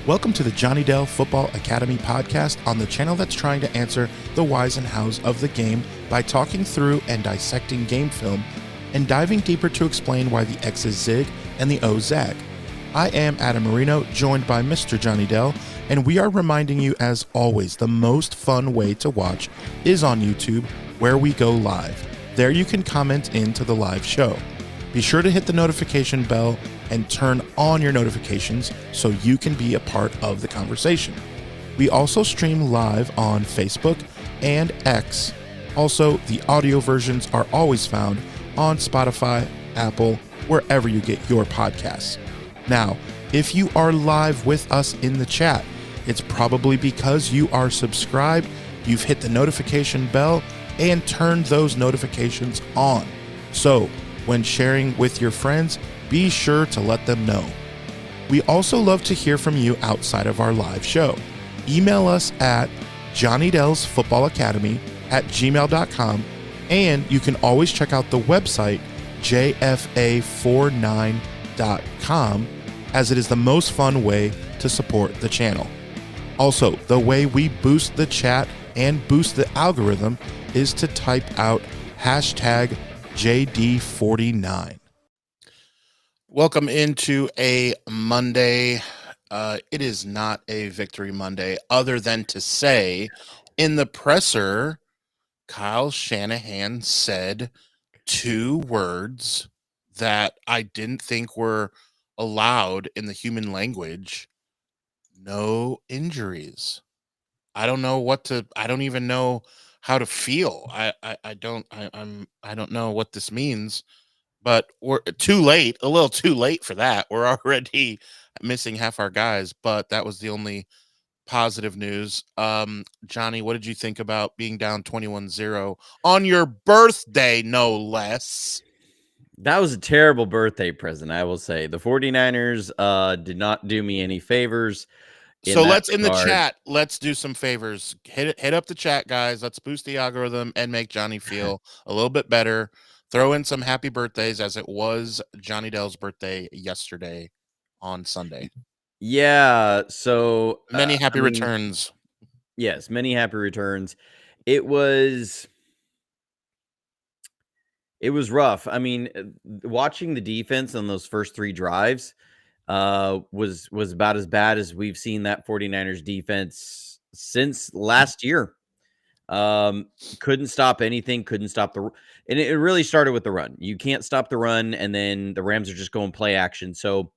Welcome to the Johnny Dell Football Academy podcast on the channel that's trying to answer the whys and hows of the game by talking through and dissecting game film and diving deeper to explain why the X's zig and the O's zag. I am Adam Marino, joined by Mr. Johnny Dell, and we are reminding you, as always, the most fun way to watch is on YouTube, where we go live. There you can comment into the live show. Be sure to hit the notification bell and turn on your notifications so you can be a part of the conversation. We also stream live on Facebook and X. Also, the audio versions are always found on Spotify, Apple, wherever you get your podcasts. Now, if you are live with us in the chat, it's probably because you are subscribed, you've hit the notification bell, and turned those notifications on. So, when sharing with your friends, be sure to let them know. We also love to hear from you outside of our live show. Email us at johnnydellsfootballacademy@gmail.com, and you can always check out the website jfa49.com, as it is the most fun way to support the channel. Also, the way we boost the chat and boost the algorithm is to type out hashtag JD49. Welcome into a Monday. It is not a victory Monday, other than to say in the presser, Kyle Shanahan said two words that I didn't think were allowed in the human language. No injuries. I don't even know how to feel. I don't know what this means. But we're too late, a little too late for that. We're already missing half our guys, but that was the only positive news. Johnny, what did you think about being down 21-0 on your birthday, no less? That was a terrible birthday present, I will say. The 49ers did not do me any favors. So let's, in the chat, let's do some favors. Hit up the chat, guys. Let's boost the algorithm and make Johnny feel a little bit better. Throw in some happy birthdays, as it was Johnny Dell's birthday yesterday on Sunday. Yeah, so many happy returns. Yes, many happy returns. It was rough. I mean, watching the defense on those first three drives was about as bad as we've seen that 49ers defense since last year. Couldn't stop anything, couldn't stop and it really started with the run. You can't stop the run, and then the Rams are just going play action. So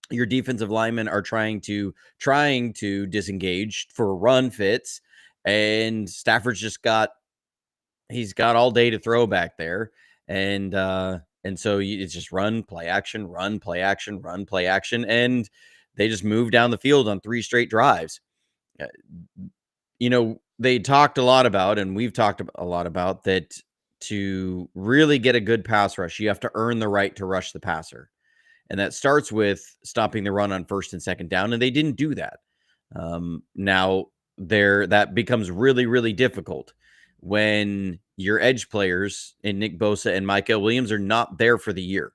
your defensive linemen are trying to disengage for run fits, and Stafford's he's got all day to throw back there. And so it's just run, play action, run, play action, run, play action. And they just moved down the field on 3 straight drives. They talked a lot about, and we've talked a lot about, that to really get a good pass rush, you have to earn the right to rush the passer. And that starts with stopping the run on first and second down, and they didn't do that. Now, that becomes really, really difficult when your edge players in Nick Bosa and Michael Williams are not there for the year.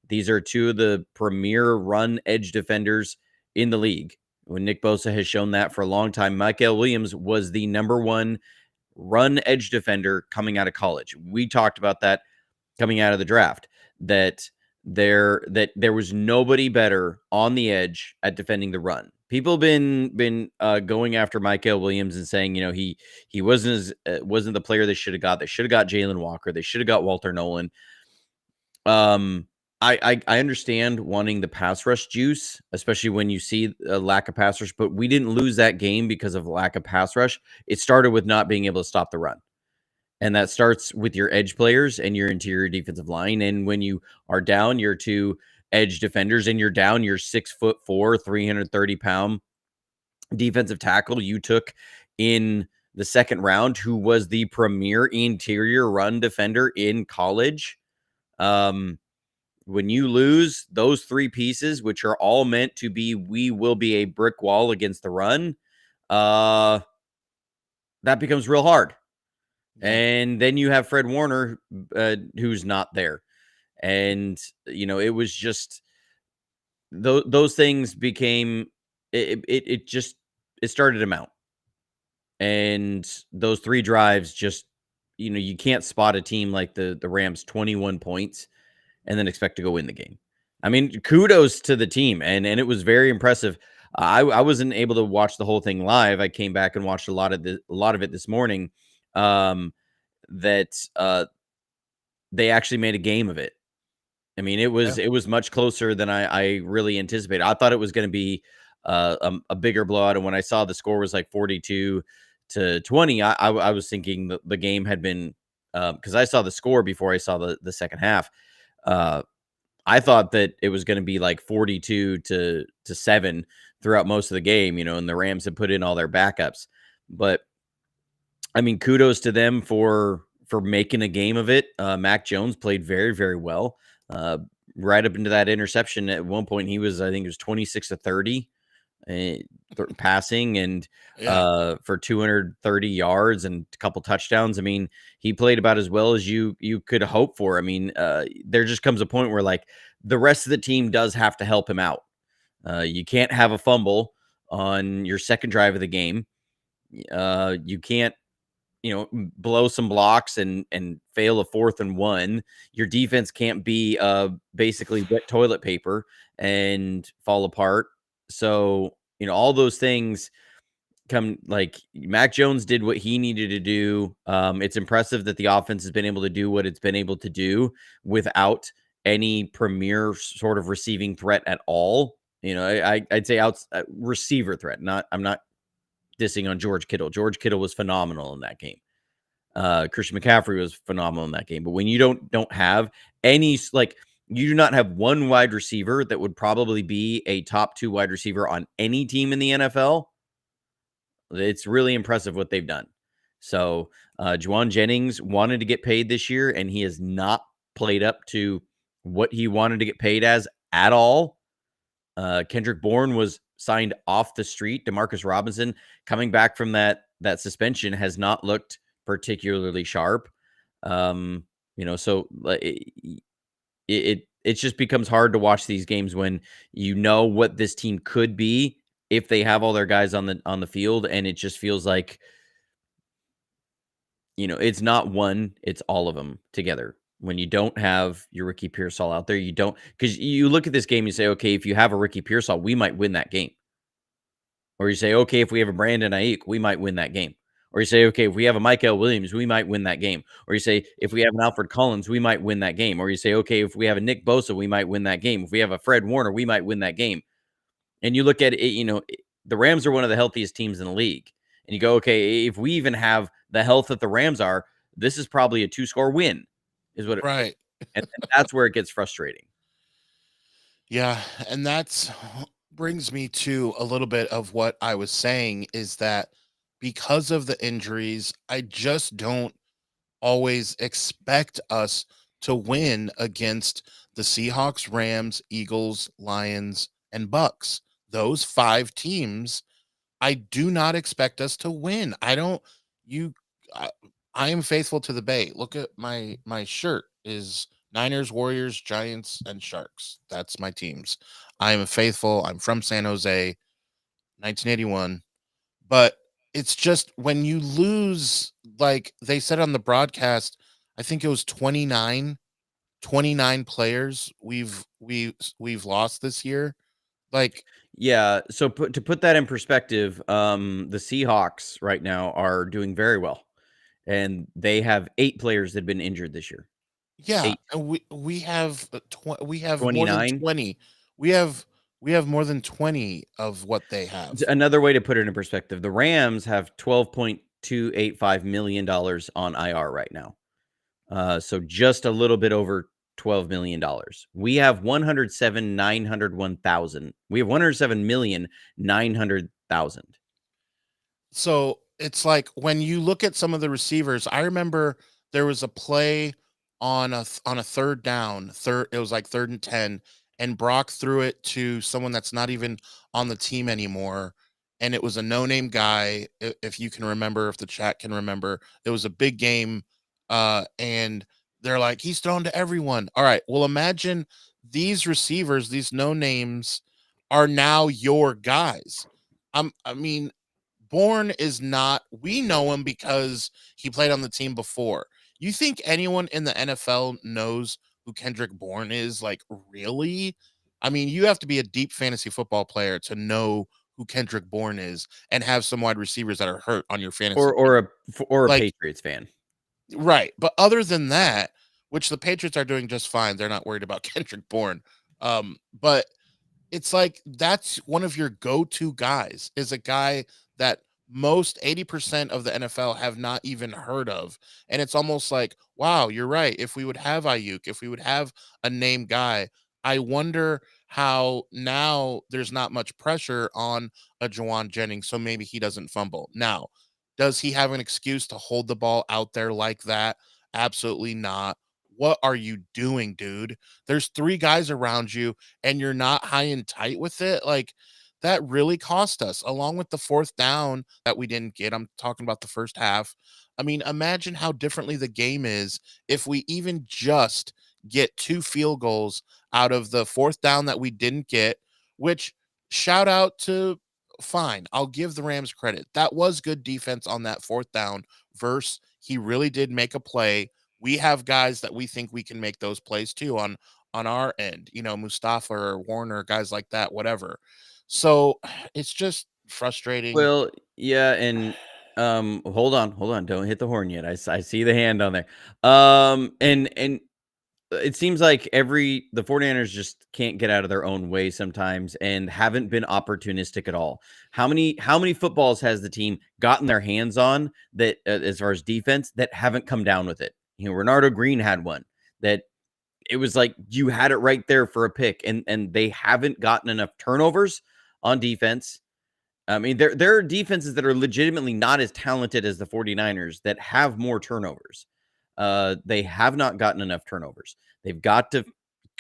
These are two of the premier run edge defenders in the league. When Nick Bosa has shown that for a long time, Michael Williams was the number one run edge defender coming out of college. We talked about that coming out of the draft, that there was nobody better on the edge at defending the run. People have been going after Michael Williams and saying, he wasn't the player they should have got. They should have got Jalen Walker. They should have got Walter Nolan. I understand wanting the pass rush juice, especially when you see a lack of pass rush, but we didn't lose that game because of lack of pass rush. It started with not being able to stop the run. And that starts with your edge players and your interior defensive line. And when you are down your two edge defenders and you're down your 6'4", 330-pound defensive tackle you took in the second round, who was the premier interior run defender in college, when you lose those 3 pieces, which are all meant to be, we will be a brick wall against the run, that becomes real hard. And then you have Fred Warner, who's not there. And, it was just those things became it started him out. And those 3 drives just, you can't spot a team like the Rams 21 points and then expect to go win the game. I mean, kudos to the team, and it was very impressive. I wasn't able to watch the whole thing live. I came back and watched a lot of it this morning. That they actually made a game of it. I mean, Yeah. it was much closer than I really anticipated. I thought it was going to be a bigger blowout, and when I saw the score was like 42-20, I was thinking the game had been, because I saw the score before I saw the second half. Uh, I thought that it was going to be like 42-7 throughout most of the game, and the Rams had put in all their backups. But I mean, kudos to them for making a game of it. Mac Jones played very, very well. Uh, right up into that interception. At one point, I think it was 26-30 passing, and Yeah. for 230 yards and a couple touchdowns. I mean, he played about as well as you could hope for. I mean, there just comes a point where like the rest of the team does have to help him out. You can't have a fumble on your second drive of the game. You can't, blow some blocks and fail a 4th and 1. Your defense can't be basically wet toilet paper and fall apart. So, all those things come, like Mac Jones did what he needed to do. It's impressive that the offense has been able to do what it's been able to do without any premier sort of receiving threat at all. I'd say receiver threat. I'm not dissing on George Kittle. George Kittle was phenomenal in that game. Christian McCaffrey was phenomenal in that game. But when you don't have any, like, you do not have one wide receiver that would probably be a top 2 wide receiver on any team in the NFL, it's really impressive what they've done. So, Juwan Jennings wanted to get paid this year, and he has not played up to what he wanted to get paid as at all. Kendrick Bourne was signed off the street. Demarcus Robinson, coming back from that suspension, has not looked particularly sharp. So it just becomes hard to watch these games when you know what this team could be if they have all their guys on the field, and it just feels like, it's not one, it's all of them together. When you don't have your Ricky Pearsall out there, you don't, because you look at this game, you say, okay, if you have a Ricky Pearsall, we might win that game. Or you say, okay, if we have a Brandon Ayuk, we might win that game. Or you say, okay, if we have a Michael Williams, we might win that game. Or you say, if we have an Alfred Collins, we might win that game. Or you say, okay, if we have a Nick Bosa, we might win that game. If we have a Fred Warner, we might win that game. And you look at it, the Rams are one of the healthiest teams in the league. And you go, okay, if we even have the health that the Rams are, this is probably a 2-score win, is what it, Right. and that's where it gets frustrating. Yeah, and that's brings me to a little bit of what I was saying, is that because of the injuries, I just don't always expect us to win against the Seahawks, Rams, Eagles, Lions, and Bucks. Those 5 teams, I do not expect us to win. I don't you I, I am faithful to the Bay. Look at my shirt is Niners, Warriors, Giants, and Sharks. That's my teams. I am faithful. I'm from San Jose, 1981. But it's just when you lose, like they said on the broadcast, I think it was 29 players we've lost this year. Like, Yeah, so to put that in perspective, the Seahawks right now are doing very well, and they have 8 players that have been injured this year. yeah, 8. and we have more than 29. 20. We have we have more than 20 of what they have. Another way to put it in perspective, the Rams have $12.285 million on IR right now. So just a little bit over $12 million. We have 107,901,000. We have 107,900,000. So it's like when you look at some of the receivers, I remember there was a play on a third down, third it was like 3rd and 10, and Brock threw it to someone that's not even on the team anymore, and it was a no-name guy. If you can remember, if the chat can remember, it was a big game, and they're like, he's thrown to everyone. All right, well, imagine these receivers, these no names. are now your guys. I mean, Bourne is not, we know him because he played on the team before. You think anyone in the NFL knows who Kendrick Bourne is? Like, really? I mean, you have to be a deep fantasy football player to know who Kendrick Bourne is and have some wide receivers that are hurt on your fantasy team. Or a Like, Patriots fan. right. But other than that, which the Patriots are doing just fine, they're not worried about Kendrick Bourne. But it's like that's one of your go-to guys, is a guy that most 80% of the NFL have not even heard of. And it's almost like, wow, you're right. If we would have Ayuk, if we would have a name guy, I wonder how now there's not much pressure on a Juwan Jennings, so maybe he doesn't fumble. Now, does he have an excuse to hold the ball out there like that? Absolutely not. What are you doing, dude? There's three guys around you and you're not high and tight with it. Like, that really cost us, along with the fourth down that we didn't get. I'm talking about the first half. I mean, imagine how differently the game is if we even just get 2 field goals out of the fourth down that we didn't get, which, shout out to, fine, I'll give the Rams credit. That was good defense on that fourth down. Verse, he really did make a play. We have guys that we think we can make those plays too on our end, Mustafa or Warner, guys like that, whatever. So it's just frustrating. Well, yeah, and hold on, don't hit the horn yet. I see the hand on there. And it seems like the 49ers just can't get out of their own way sometimes and haven't been opportunistic at all. How many footballs has the team gotten their hands on that, as far as defense, that haven't come down with it? Renardo Green had one that it was like you had it right there for a pick, and they haven't gotten enough turnovers on defense. I mean, there are defenses that are legitimately not as talented as the 49ers that have more turnovers. They have not gotten enough turnovers. They've got to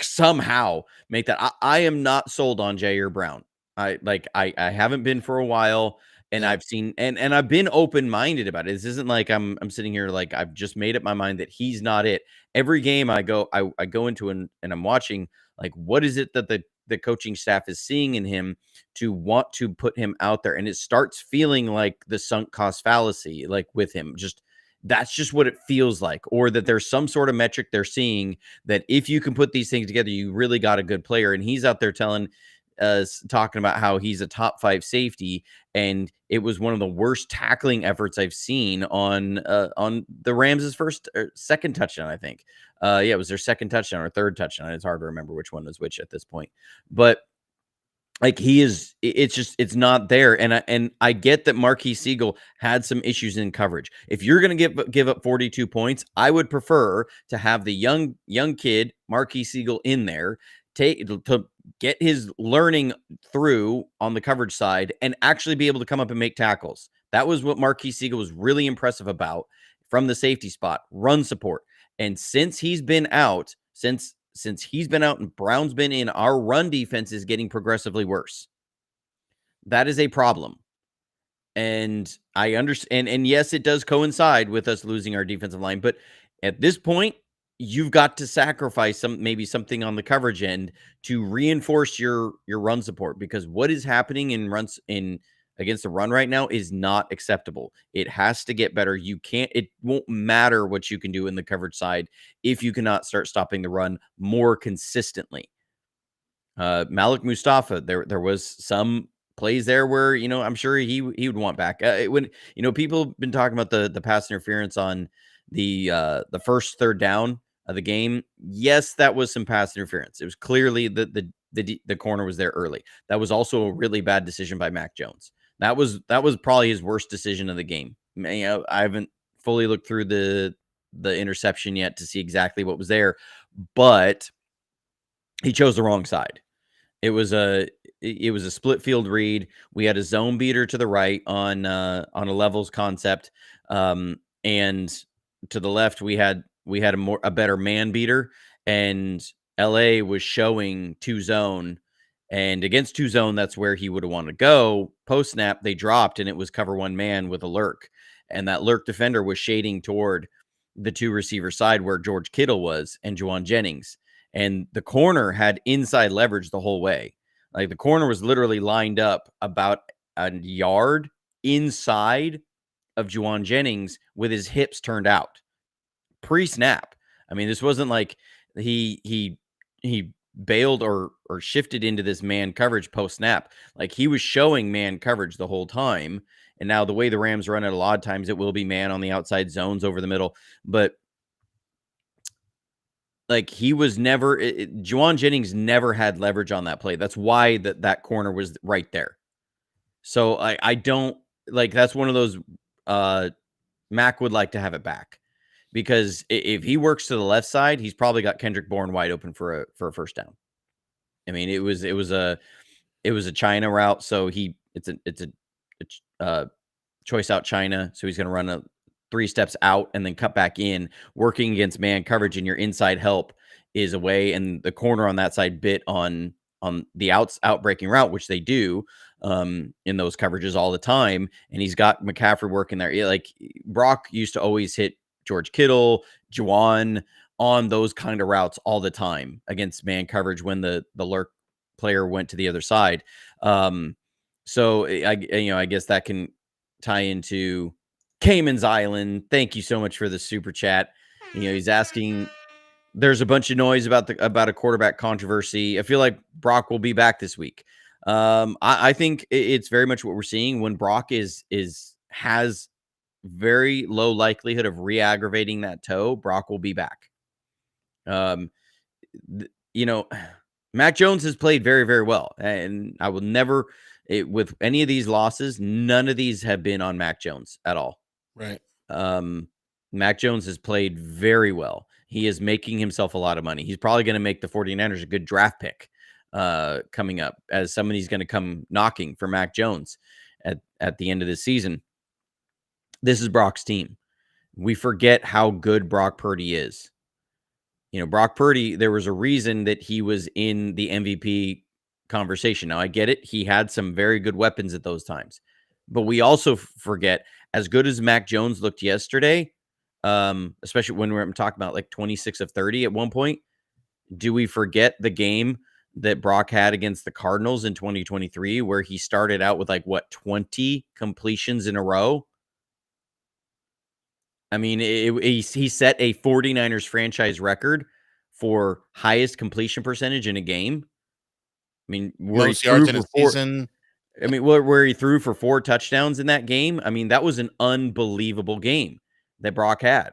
somehow make that. I am not sold on Jair Brown. I haven't been for a while, and Yeah. I've seen and I've been open-minded about it. This isn't like I'm sitting here like I've just made up my mind that he's not it. Every game I go into and I'm watching, like, what is it that the coaching staff is seeing in him to want to put him out there, and it starts feeling like the sunk cost fallacy, like with him. Just that's just what it feels like, or that there's some sort of metric they're seeing that if you can put these things together, you really got a good player. And he's out there telling us, talking about how he's a top 5 safety, and it was one of the worst tackling efforts I've seen on the Rams' first or second touchdown, I think. Yeah, it was their second touchdown or third touchdown. It's hard to remember which one was which at this point, but like it's not there. And I get that Marquis Siegel had some issues in coverage. If you're going to give up 42 points, I would prefer to have the young kid Marquis Siegel in there to get his learning through on the coverage side and actually be able to come up and make tackles. That was what Marquis Siegel was really impressive about from the safety spot, run support. And since he's been out, since he's been out and Brown's been in, our run defense is getting progressively worse. That is a problem. And I understand. And yes, it does coincide with us losing our defensive line. But at this point, you've got to sacrifice maybe something on the coverage end to reinforce your run support, because what is happening in runs against the run right now is not acceptable. It has to get better. It won't matter what you can do in the coverage side if you cannot start stopping the run more consistently. Malik Mustafa, there was some plays there where, I'm sure he would want back. When, people have been talking about the pass interference on the first third down of the game. Yes, that was some pass interference. It was clearly the corner was there early. That was also a really bad decision by Mac Jones. That was probably his worst decision of the game. I haven't fully looked through the interception yet to see exactly what was there, but he chose the wrong side. It was a split field read. We had a zone beater to the right on a levels concept, and to the left we had a better man beater, and LA was showing 2 zone, and against 2 zone that's where he would have wanted to go. Post snap they dropped, and it was cover 1 man with a lurk, and that lurk defender was shading toward the 2 receiver side where George Kittle was and Juwan Jennings. And the corner had inside leverage the whole way. Like the corner was literally lined up about a yard inside of Juwan Jennings with his hips turned out pre-snap. I mean, this wasn't like he bailed or shifted into this man coverage post-snap. Like he was showing man coverage the whole time. And now the way the Rams run it, a lot of times it will be man on the outside zones over the middle. But like he was never Juwan Jennings never had leverage on that play. That's why that corner was right there. So I don't like that's one of those Mac would like to have it back because if he works to the left side, he's probably got Kendrick Bourne wide open for a first down. I mean, it was a China route, so it's a choice out China, so he's going to run a 3 steps out and then cut back in, working against man coverage, and your inside help is away, and the corner on that side bit on the out breaking route, which they do in those coverages all the time, and he's got McCaffrey working there. Like Brock used to always hit George Kittle, Juwan on those kind of routes all the time against man coverage when the lurk player went to the other side. So I guess that can tie into Cayman's Island. Thank you so much for the super chat. He's asking. There's a bunch of noise about a quarterback controversy. I feel like Brock will be back this week. I think it's very much what we're seeing when Brock has very low likelihood of re-aggravating that toe. Brock will be back. Mac Jones has played very, very well, and I will never with any of these losses. None of these have been on Mac Jones at all. Right. Mac Jones has played very well. He is making himself a lot of money. He's probably going to make the 49ers a good draft pick coming up, as somebody's going to come knocking for Mac Jones at the end of the season. This is Brock's team. We forget how good Brock Purdy is. Brock Purdy, there was a reason that he was in the MVP conversation. Now, I get it. He had some very good weapons at those times. But we also forget, as good as Mac Jones looked yesterday, especially when we're talking about like 26 of 30 at one point, do we forget the game that Brock had against the Cardinals in 2023 where he started out with 20 completions in a row? I mean, he set a 49ers franchise record for highest completion percentage in a game. I mean, most yards in a season. I mean, where he threw for 4 touchdowns in that game. I mean, that was an unbelievable game that Brock had.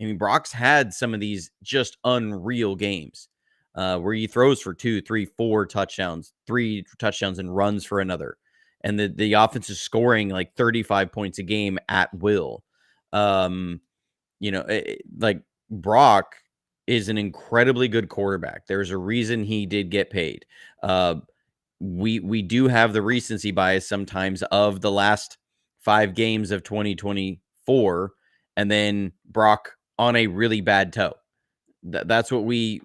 I mean, Brock's had some of these just unreal games where he throws for 2, 3, 4 touchdowns, 3 touchdowns and runs for another. And the offense is scoring like 35 points a game at will. Like Brock is an incredibly good quarterback. There's a reason he did get paid. We do have the recency bias sometimes of the last 5 games of 2024, and then Brock on a really bad toe. That's what we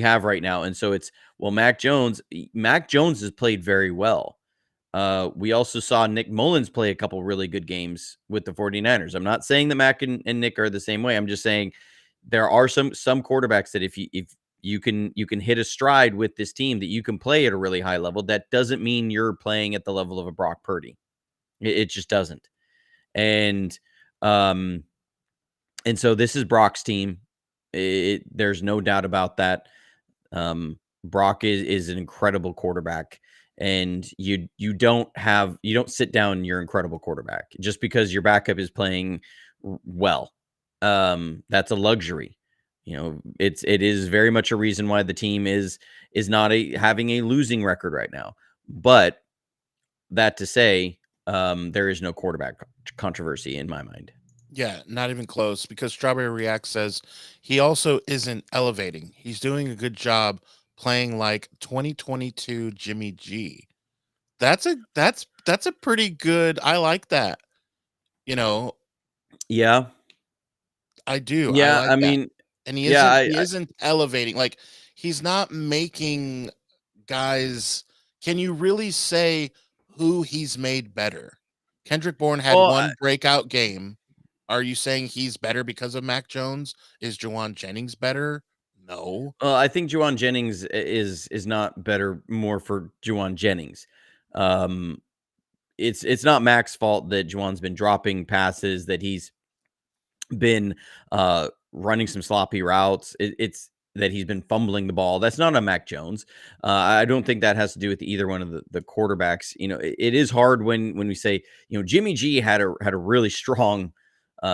have right now. And so it's, well, Mac Jones has played very well. We also saw Nick Mullins play a couple really good games with the 49ers. I'm not saying that Mac and Nick are the same way. I'm just saying there are some quarterbacks that if you can hit a stride with this team, that you can play at a really high level. That doesn't mean you're playing at the level of a Brock Purdy. It just doesn't. And so this is Brock's team. There's no doubt about that. Brock is an incredible quarterback, and you don't sit down your incredible quarterback just because your backup is playing well. That's a luxury. It is very much a reason why the team is not having a losing record right now. But that to say, there is no quarterback controversy in my mind. Yeah, not even close, because Strawberry React says he also isn't elevating. He's doing a good job playing like 2022 Jimmy G. That's a pretty good. I like that. Yeah, I do. yeah. I like I that. mean, And he yeah, isn't elevating. Like, he's not making guys. Can you really say who he's made better? Kendrick Bourne had one breakout game. Are you saying he's better because of Mac Jones? Is Juwan Jennings better? No. I think Juwan Jennings is not better more for Juwan Jennings. Um, it's not Mac's fault that Juwan's been dropping passes, that he's been running some sloppy routes. It's that he's been fumbling the ball. That's not on Mac Jones. I don't think that has to do with either one of the quarterbacks. It is hard when we say, Jimmy G had a really strong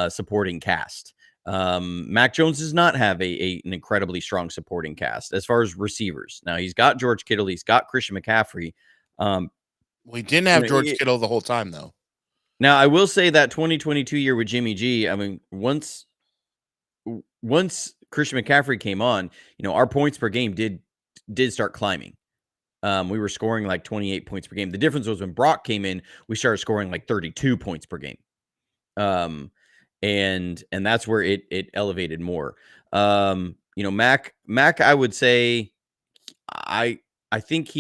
supporting cast. Mac Jones does not have an incredibly strong supporting cast as far as receivers. Now he's got George Kittle, he's got Christian McCaffrey. Um, We didn't have George Kittle the whole time, though. Now I will say that 2022 year with Jimmy G, I mean, once Christian McCaffrey came on, our points per game did start climbing. We were scoring like 28 points per game. The difference was when Brock came in, we started scoring like 32 points per game. And that's where it elevated more. Mac, I would say I think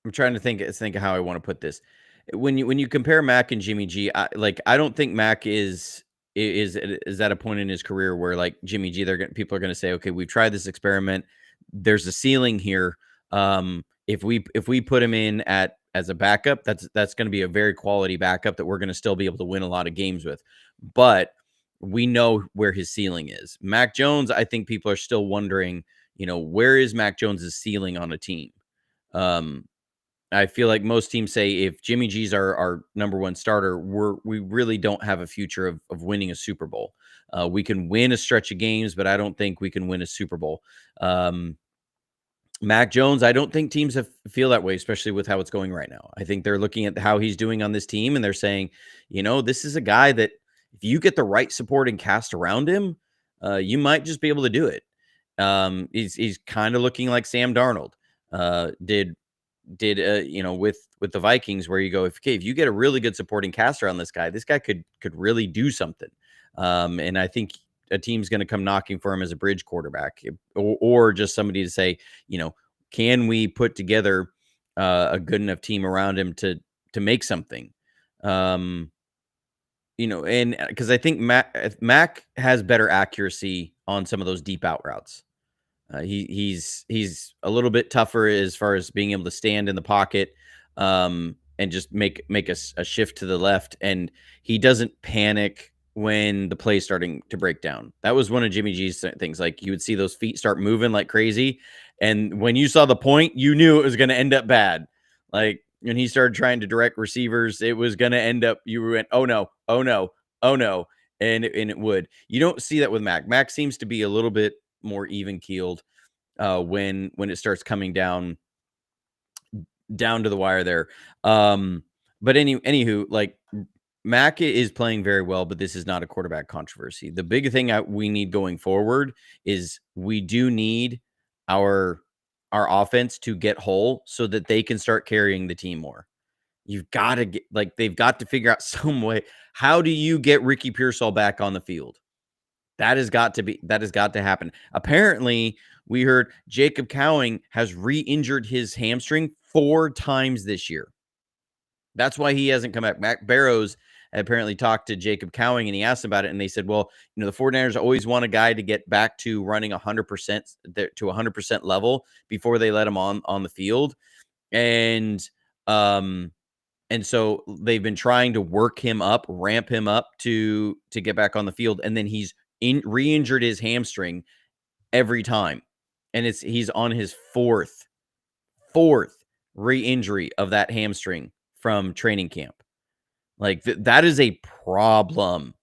I'm trying to think of how I want to put this. When you compare Mac and Jimmy G, I don't think Mac is at a point in his career where like Jimmy G, people are going to say, okay, we've tried this experiment. There's a ceiling here. If we put him in as a backup, that's going to be a very quality backup that we're going to still be able to win a lot of games with. But we know where his ceiling is. Mac Jones, I think people are still wondering, where is Mac Jones's ceiling on a team? I feel like most teams say if Jimmy G's our number one starter, we really don't have a future of winning a Super Bowl. We can win a stretch of games, but I don't think we can win a Super Bowl. Mac Jones, I don't think teams feel that way, especially with how it's going right now. I think they're looking at how he's doing on this team, and they're saying, this is a guy that if you get the right supporting cast around him, you might just be able to do it. He's kind of looking like Sam Darnold did with the Vikings, where you go, if you get a really good supporting cast around this guy could really do something. And I think a team's going to come knocking for him as a bridge quarterback, or just somebody to say, can we put together a good enough team around him to make something? And because I think Mac has better accuracy on some of those deep out routes. He's a little bit tougher as far as being able to stand in the pocket and just make a shift to the left, and he doesn't panic when the play's starting to break down. That was one of Jimmy G's things. Like, you would see those feet start moving like crazy, and when you saw the point, you knew it was going to end up bad. Like, when he started trying to direct receivers, it was going to end up, you went, oh no, oh no, oh no, and it would. You don't see that with Mac. Mac seems to be a little bit more even keeled when it starts coming down to the wire there. But anywho, like, Mac is playing very well, but this is not a quarterback controversy. The big thing we need going forward is we do need our offense to get whole so that they can start carrying the team more. You've got to get, like, they've got to figure out some way. How do you get Ricky Pearsall back on the field? That has got to happen. Apparently, we heard Jacob Cowing has re-injured his hamstring 4 times this year. That's why he hasn't come back. Mac Barrows apparently talked to Jacob Cowing, and he asked about it, and they said, well, the 49ers always want a guy to get back to running 100% to 100% level before they let him on the field. And so they've been trying to work him up, ramp him up to get back on the field, and then he's re-injured his hamstring every time, and he's on his fourth re-injury of that hamstring from training camp. Like, that is a problem.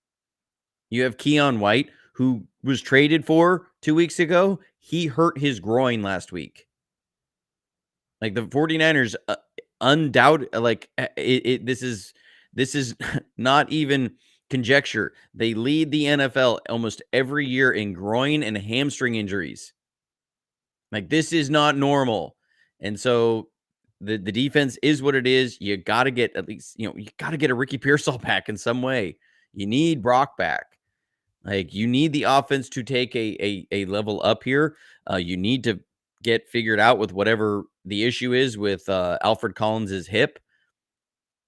You have Keon White, who was traded for 2 weeks ago. He hurt his groin last week. Like, the 49ers undoubted, like, this is not even conjecture. They lead the NFL almost every year in groin and hamstring injuries. Like, this is not normal. And so the defense is what it is. You got to get at least, you got to get a Ricky Pearsall back in some way. You need Brock back. Like, you need the offense to take a level up here. You need to get figured out with whatever the issue is with Alfred Collins' hip.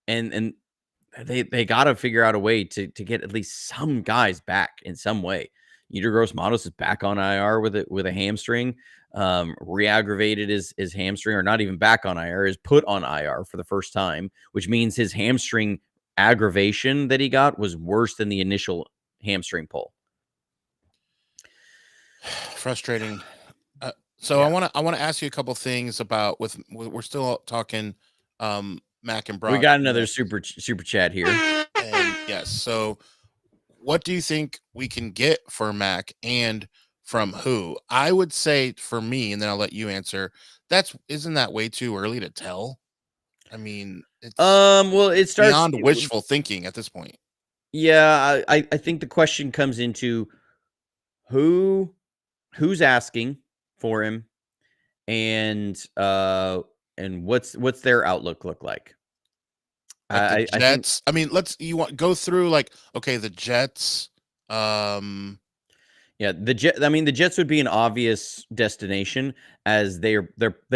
And they got to figure out a way to get at least some guys back in some way. Yetur Gross-Matos is back on IR with a hamstring. Re-aggravated his hamstring, or not even back on IR, is put on IR for the first time, which means his hamstring aggravation that he got was worse than the initial hamstring pull. Frustrating. So Yeah. I want to ask you a couple things about we're still talking Mac and Brock. We got another super chat here. And yes, so what do you think we can get for Mac, and from who? I would say for me, and then I'll let you answer. Isn't that way too early to tell? I mean, it's Well, it starts beyond wishful thinking at this point. Yeah, I think the question comes into who's asking for him, and what's their outlook look like. Like the I think Jets. I mean, you want go through like, okay, the Jets. Yeah, the Jets would be an obvious destination, as they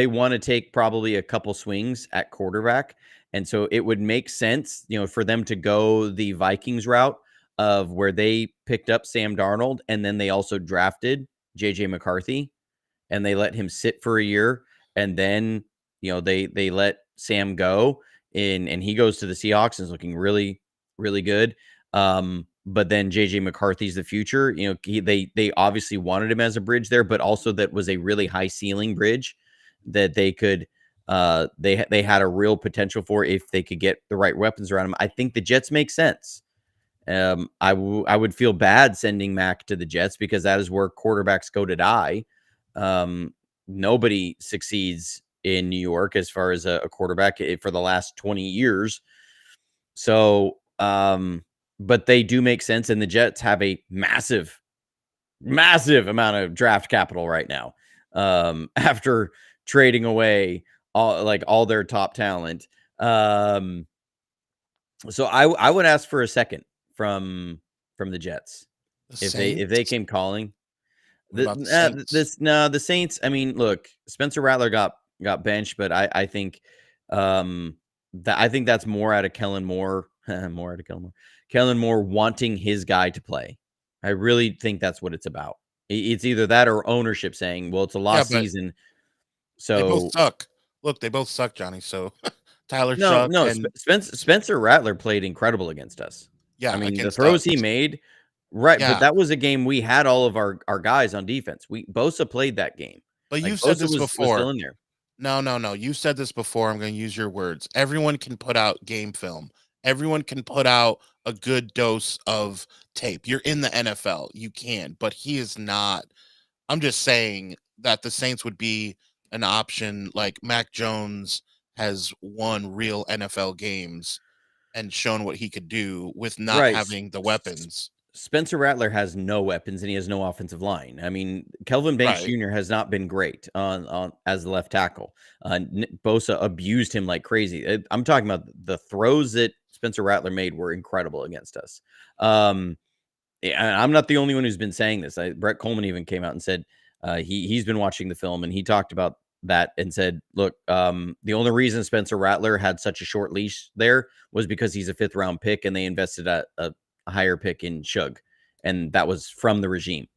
want to take probably a couple swings at quarterback, and so it would make sense, for them to go the Vikings route of where they picked up Sam Darnold, and then they also drafted JJ McCarthy, and they let him sit for a year, and then they let Sam go, and he goes to the Seahawks and is looking really, really good. But then JJ McCarthy's the future. They obviously wanted him as a bridge there, but also that was a really high ceiling bridge that they could they had a real potential for if they could get the right weapons around him. I think the Jets make sense. I would feel bad sending Mac to the Jets, because that is where quarterbacks go to die. Nobody succeeds in New York as far as a quarterback for the last 20 years. So, but they do make sense, and the Jets have a massive amount of draft capital right now. After trading away all their top talent. So I would ask for a second from the Jets if they came calling. The Saints. I mean, look, Spencer Rattler got benched, but I think I think that's more out of Kellen Moore, Kellen Moore wanting his guy to play. I really think that's what it's about. It's either that or ownership saying, "Well, it's a lost season." So they both suck. Look, they both suck, Johnny. So Tyler no, Shuck and Spencer Rattler played incredible against us. Yeah, I mean, the against throws us. he made, right? Yeah. But that was a game we had all of our guys on defense. Bosa played that game. But Like, you said Bosa this was before. still in there. No. You said this before. I'm going to use your words. Everyone can put out game film. Everyone can put out a good dose of tape. You're in the NFL. You can, but he is not. I'm just saying that the Saints would be an option. Like Mac Jones has won real NFL games and shown what he could do with not Right. having the weapons. Spencer Rattler has no weapons, and he has no offensive line. I mean, Kelvin Banks Right. Jr. has not been great on as the left tackle. Bosa abused him like crazy. I'm talking about the throws that Spencer Rattler made were incredible against us. I'm not the only one who's been saying this. Brett Coleman even came out and said he's been watching the film, and he talked about that and said, look, the only reason Spencer Rattler had such a short leash there was because he's a 5th round pick, and they invested a higher pick in Shug, and that was from the regime.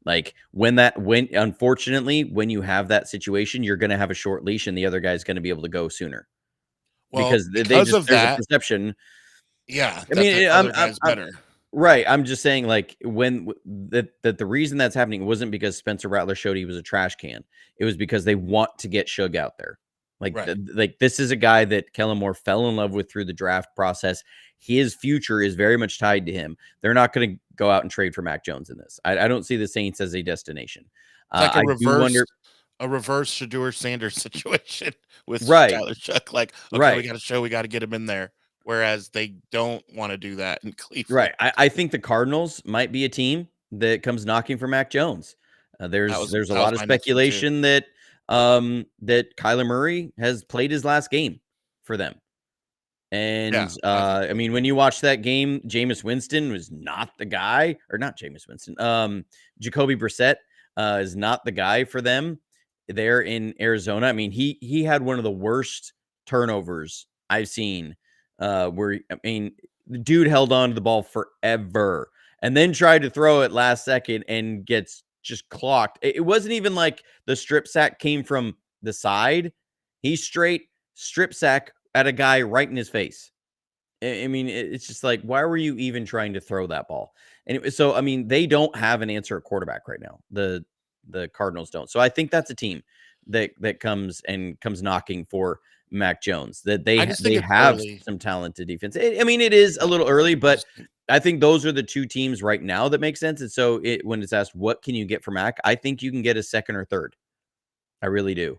Like unfortunately, when you have that situation, you're going to have a short leash, and the other guy's going to be able to go sooner. Well, because there's a perception. Yeah, I mean, the other guy's better. Right. I'm just saying, like, that the reason that's happening wasn't because Spencer Rattler showed he was a trash can. It was because they want to get Shug out there. Like, Right. This is a guy that Kellen Moore fell in love with through the draft process. His future is very much tied to him. They're not going to go out and trade for Mac Jones in this. I don't see the Saints as a destination. It's like a reverse Shedeur Sanders situation with Right. Tyler Shuck. Like, okay, Right. we got to get him in there. Whereas they don't want to do that in Cleveland. Right. I think the Cardinals might be a team that comes knocking for Mac Jones. There's a lot of speculation that that Kyler Murray has played his last game for them. And I mean, when you watch that game, Jameis Winston was not the guy, or not Jameis Winston. Jacoby Brissett is not the guy for them there in Arizona. I mean, he had one of the worst turnovers I've seen. Where, I mean, The dude held on to the ball forever and then tried to throw it last second and gets just clocked. It wasn't even like the strip sack came from the side. He straight strip sack at a guy right in his face. I mean, it's just like, why were you even trying to throw that ball? And so, I mean, they don't have an answer at quarterback right now. The Cardinals don't. So I think that's a team that comes knocking for Mac Jones. That I just think they it's have early. some talented defense. I mean, it is a little early, but I think those are the two teams right now that make sense. And so, when it's asked, what can you get for Mac? I think you can get a second or third. I really do.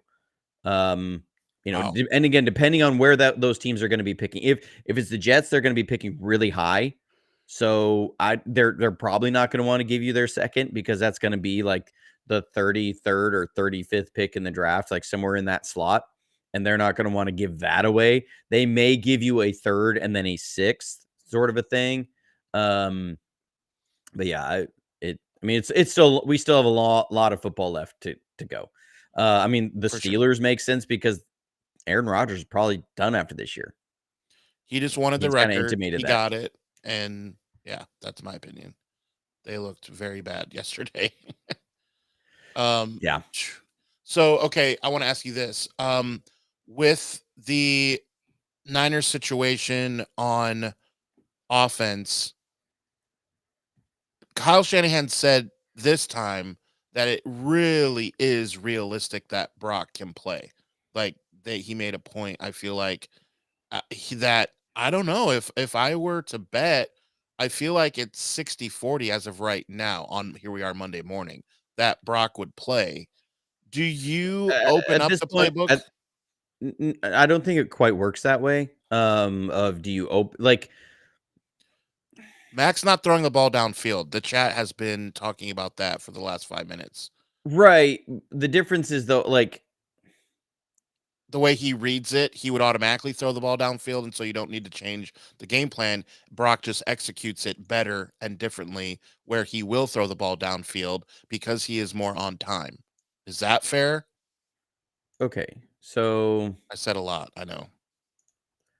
Wow. And again, depending on where those teams are going to be picking. If it's the Jets, they're going to be picking really high. So they're probably not going to want to give you their second, because that's going to be like the 33rd or 35th pick in the draft, like somewhere in that slot. And they're not going to want to give that away. They may give you a third and then a sixth, sort of a thing. But yeah, it's still, we still have a lot of football left to go. I mean, the For sure. Steelers make sense because Aaron Rodgers is probably done after this year. He just wanted the He's kinda record. intimated He that. got it. And yeah, that's my opinion. They looked very bad yesterday. Yeah. So, okay, I want to ask you this. With the Niners situation on offense, Kyle Shanahan said this time that it really is realistic that Brock can play. Like he made a point. I feel like that I don't know if I were to bet, I feel like it's 60-40 as of right now on here we are Monday morning that Brock would play. Do you open At up this the point, playbook? I don't think it quite works that way. Of do you like Mac's not throwing the ball downfield. The chat has been talking about that for the last 5 minutes. right? The difference is though, like The way he reads it, he would automatically throw the ball downfield, and so you don't need to change the game plan. Brock just executes it better and differently, where he will throw the ball downfield because he is more on time. Is that fair? okay, so I said a lot, I know,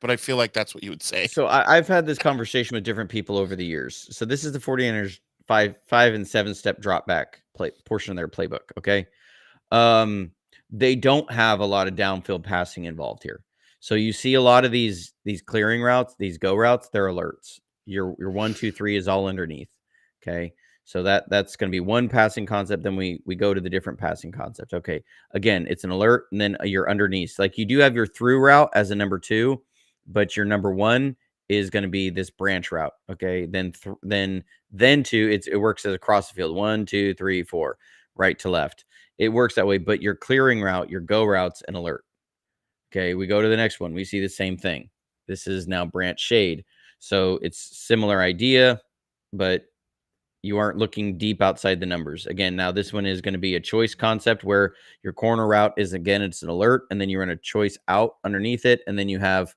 but I feel like that's what you would say. I've had this conversation with different people over the years. So this is the 49ers 5 and 7 step drop back play portion of their playbook. Okay. They don't have a lot of downfield passing involved here. So you see a lot of these clearing routes, these go routes, they're alerts. Your 1, 2, 3 is all underneath. Okay. So that's going to be one passing concept. Then we go to the different passing concepts. Okay. Again, it's an alert, and then you're underneath. Like you do have your through route as a number 2, but your number 1 is going to be this branch route. Okay. Then 2, it works as across the field. 1, 2, 3, 4, right to left. It works that way, but your clearing route, your go routes, and alert. Okay, we go to the next one. We see the same thing. This is now branch shade. So it's similar idea, but you aren't looking deep outside the numbers. Again, now this one is going to be a choice concept where your corner route is, again, it's an alert, and then you run a choice out underneath it, and then you have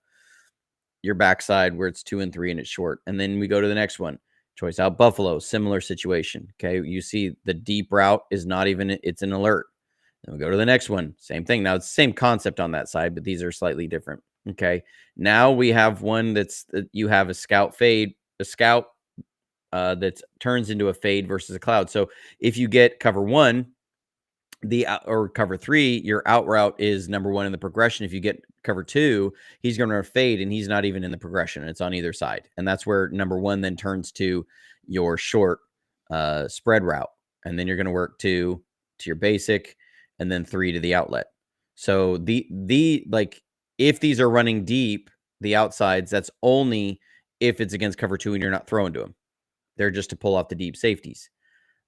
your backside where it's 2 and 3 and it's short. And then we go to the next one. Choice out Buffalo, similar situation. Okay. You see the deep route is not even, it's an alert. Then we go to the next one. Same thing. Now it's the same concept on that side, but these are slightly different. Okay. Now we have one you have a scout fade, a scout that turns into a fade versus a cloud. So if you get cover 1, or cover 3, your out route is number 1 in the progression. If you get cover 2, he's going to fade, and he's not even in the progression. It's on either side. And that's where number 1 then turns to your short spread route. And then you're going to work 2 to your basic, and then 3 to the outlet. So like if these are running deep, the outsides, that's only if it's against cover 2 and you're not throwing to them. They're just to pull off the deep safeties.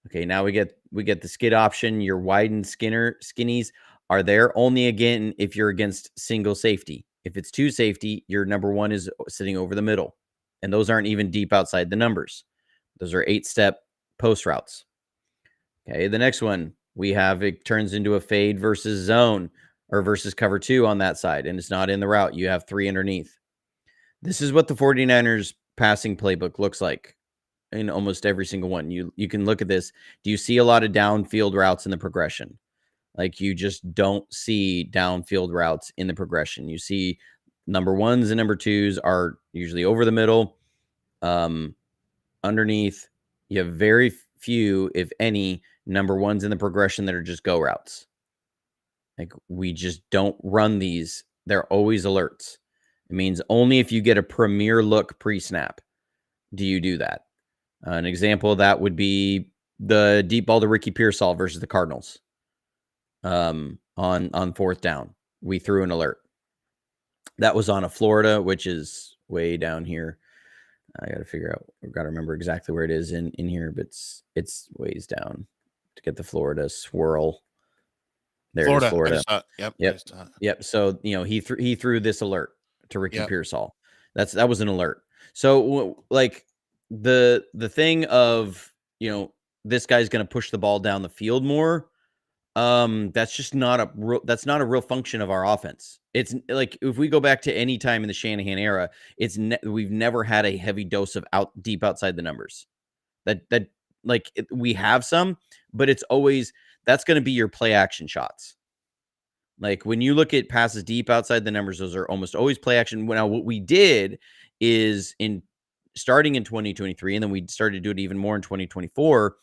Okay, now we get the skid option. Your widened skinnies are there only, again, if you're against single safety. If it's 2 safety, your number 1 is sitting over the middle. And those aren't even deep outside the numbers. Those are 8-step post routes. Okay, the next one, we have it turns into a fade versus zone or versus cover 2 on that side, and it's not in the route. You have 3 underneath. This is what the 49ers passing playbook looks like in almost every single one. You can look at this. Do you see a lot of downfield routes in the progression? Like you just don't see downfield routes in the progression. You see number 1s and number 2s are usually over the middle. Um, underneath, you have very few, if any, number ones in the progression that are just go routes. Like, we just don't run these. They're always alerts. It means only if you get a premier look pre-snap do you do that. An example of that would be the deep ball to Ricky Pearsall versus the Cardinals. On fourth down, we threw an alert. That was on a Florida, which is way down here. I got to figure out. I've got to remember exactly where it is in here, but it's ways down to get the Florida swirl. There it is, I Florida. just saw it. Yep. Yep. Yep. So he threw this alert to Ricky Pearsall. That was an alert. So like the thing of this guy's going to push the ball down the field more. That's just not a real function of our offense. It's like, if we go back to any time in the Shanahan era, we've never had a heavy dose of deep outside the numbers. We have some, but it's always, that's going to be your play action shots. Like, when you look at passes deep outside the numbers, those are almost always play action. Now, what we did is, starting in 2023, and then we started to do it even more in 2024,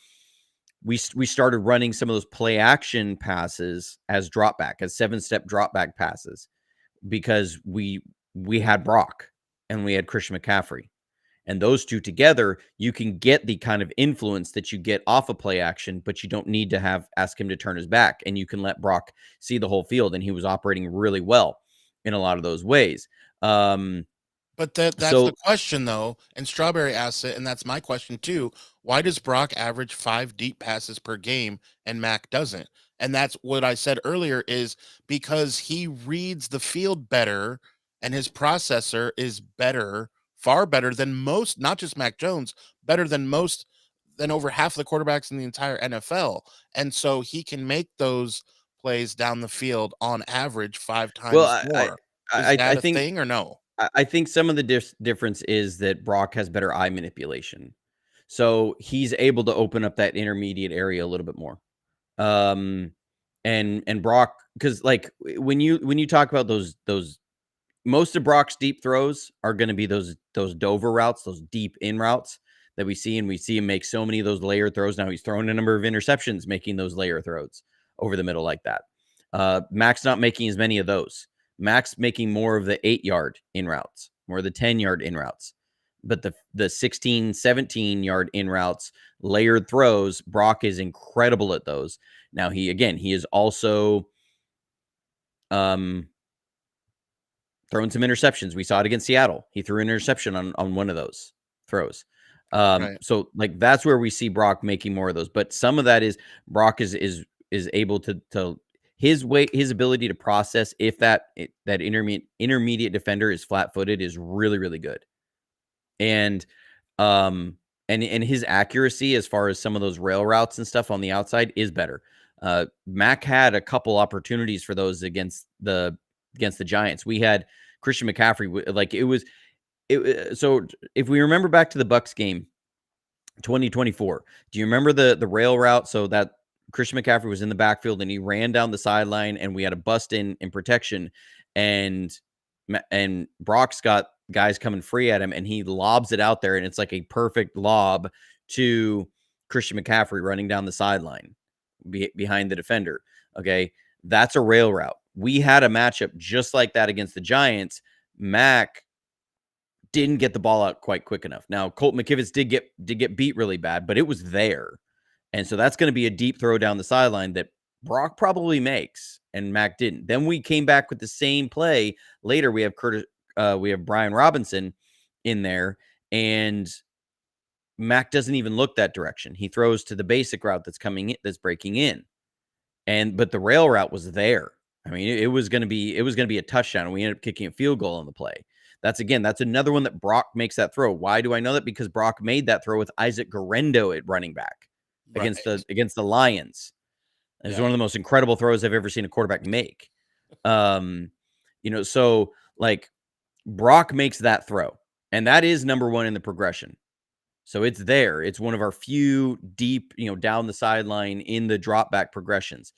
we started running some of those play action passes as drop back, as 7-step drop back passes, because we had Brock and we had Christian McCaffrey. And those two together, you can get the kind of influence that you get off of play action, but you don't need to ask him to turn his back, and you can let Brock see the whole field. And he was operating really well in a lot of those ways. But that's the question, though. And Strawberry asks it, and that's my question too. Why does Brock average 5 deep passes per game and Mac doesn't? And that's what I said earlier, is because he reads the field better and his processor is better, far better than most, not just Mac Jones, better than over half the quarterbacks in the entire NFL. And so he can make those plays down the field on average 5 times more. Is that a thing or no? I think some of the difference is that Brock has better eye manipulation. So he's able to open up that intermediate area a little bit more. And Brock, because like when you talk about those most of Brock's deep throws are going to be those Dover routes, those deep in routes that we see, and we see him make so many of those layer throws. Now he's thrown a number of interceptions making those layer throws over the middle like that. Mac's not making as many of those. Mac's making more of the 8-yard in routes, more of the 10-yard in routes. But the 16, 17-yard in routes, layered throws, Brock is incredible at those. Now he is also throwing some interceptions. We saw it against Seattle. He threw an interception on one of those throws. Right. So like, that's where we see Brock making more of those. But some of that is Brock is able to his ability to process if that intermediate defender is flat-footed is really, really good. And his accuracy as far as some of those rail routes and stuff on the outside is better. Mac had a couple opportunities for those against the Giants. We had Christian McCaffrey, like so if we remember back to the Bucs game 2024, do you remember the rail route? So that Christian McCaffrey was in the backfield and he ran down the sideline and we had a bust in protection, and Brock's got guys coming free at him and he lobs it out there, and it's like a perfect lob to Christian McCaffrey running down the sideline behind the defender. Okay, that's a rail route. We had a matchup just like that against the Giants. Mac didn't get the ball out quite quick enough. Now, Colt McKivitz did get beat really bad, but it was there. And so that's going to be a deep throw down the sideline that Brock probably makes, and Mac didn't. Then we came back with the same play later. We have Brian Robinson in there, and Mac doesn't even look that direction. He throws to the basic route that's breaking in. But the rail route was there. I mean, it was going to be a touchdown, and we ended up kicking a field goal on the play. That's another one that Brock makes that throw. Why do I know that? Because Brock made that throw with Isaac Guerrero at running back against the Lions. It was one of the most incredible throws I've ever seen a quarterback make. So like, Brock makes that throw, and that is number one in the progression. So it's there. It's one of our few deep, down the sideline in the drop back progressions.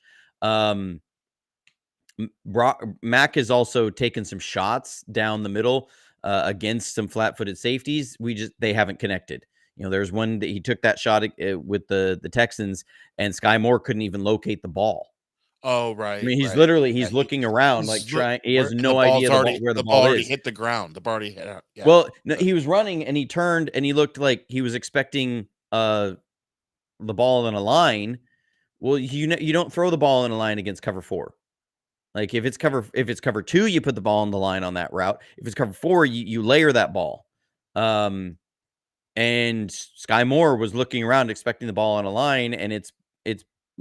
Mac has also taken some shots down the middle. against some flat-footed safeties. They haven't connected. There's one that he took that shot with the Texans, and Sky Moore couldn't even locate the ball. Oh, I right, mean, he's right. literally Yeah, looking around like he has and the no ball's idea already where the the ball ball already is. hit the ground. The ball already hit out. Yeah. Well, no, he was running and he turned and he looked like he was expecting the ball in a line. Well, you don't throw the ball in a line against cover 4. Like if it's cover 2, you put the ball on the line on that route. If it's cover 4, you layer that ball. And Sky Moore was looking around expecting the ball on a line, and it's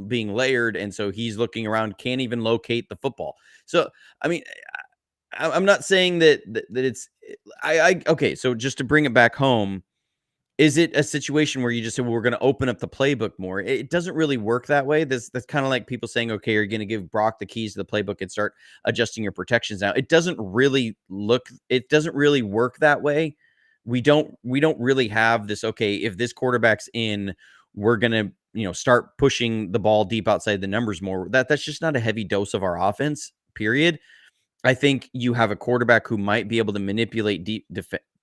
being layered, and so he's looking around, can't even locate the football. So, I mean, I'm not saying that it's okay. So just to bring it back home, is it a situation where you just say, well, we're going to open up the playbook more? It doesn't really work that way. That's kind of like people saying, okay, you're going to give Brock the keys to the playbook and start adjusting your protections now. It doesn't really work that way. We don't really have this, okay, if this quarterback's in, we're going to, start pushing the ball deep outside the numbers more. That's just not a heavy dose of our offense, period. I think you have a quarterback who might be able to manipulate deep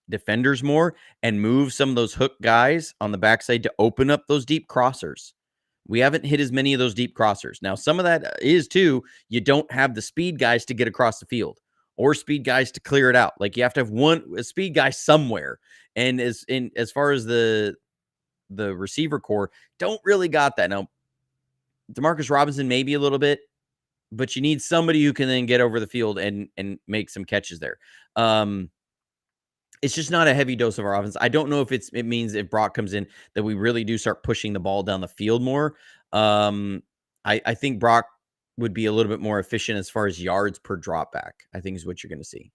defenders more and move some of those hook guys on the backside to open up those deep crossers. We haven't hit as many of those deep crossers. Now, some of that is too, you don't have the speed guys to get across the field or speed guys to clear it out. Like you have to have a speed guy somewhere. And as far as the receiver core, don't really got that. Now, Demarcus Robinson maybe a little bit, but you need somebody who can then get over the field and make some catches there. It's just not a heavy dose of our offense. I don't know if it means if Brock comes in that we really do start pushing the ball down the field more. I think Brock would be a little bit more efficient as far as yards per drop back, I think is what you're going to see.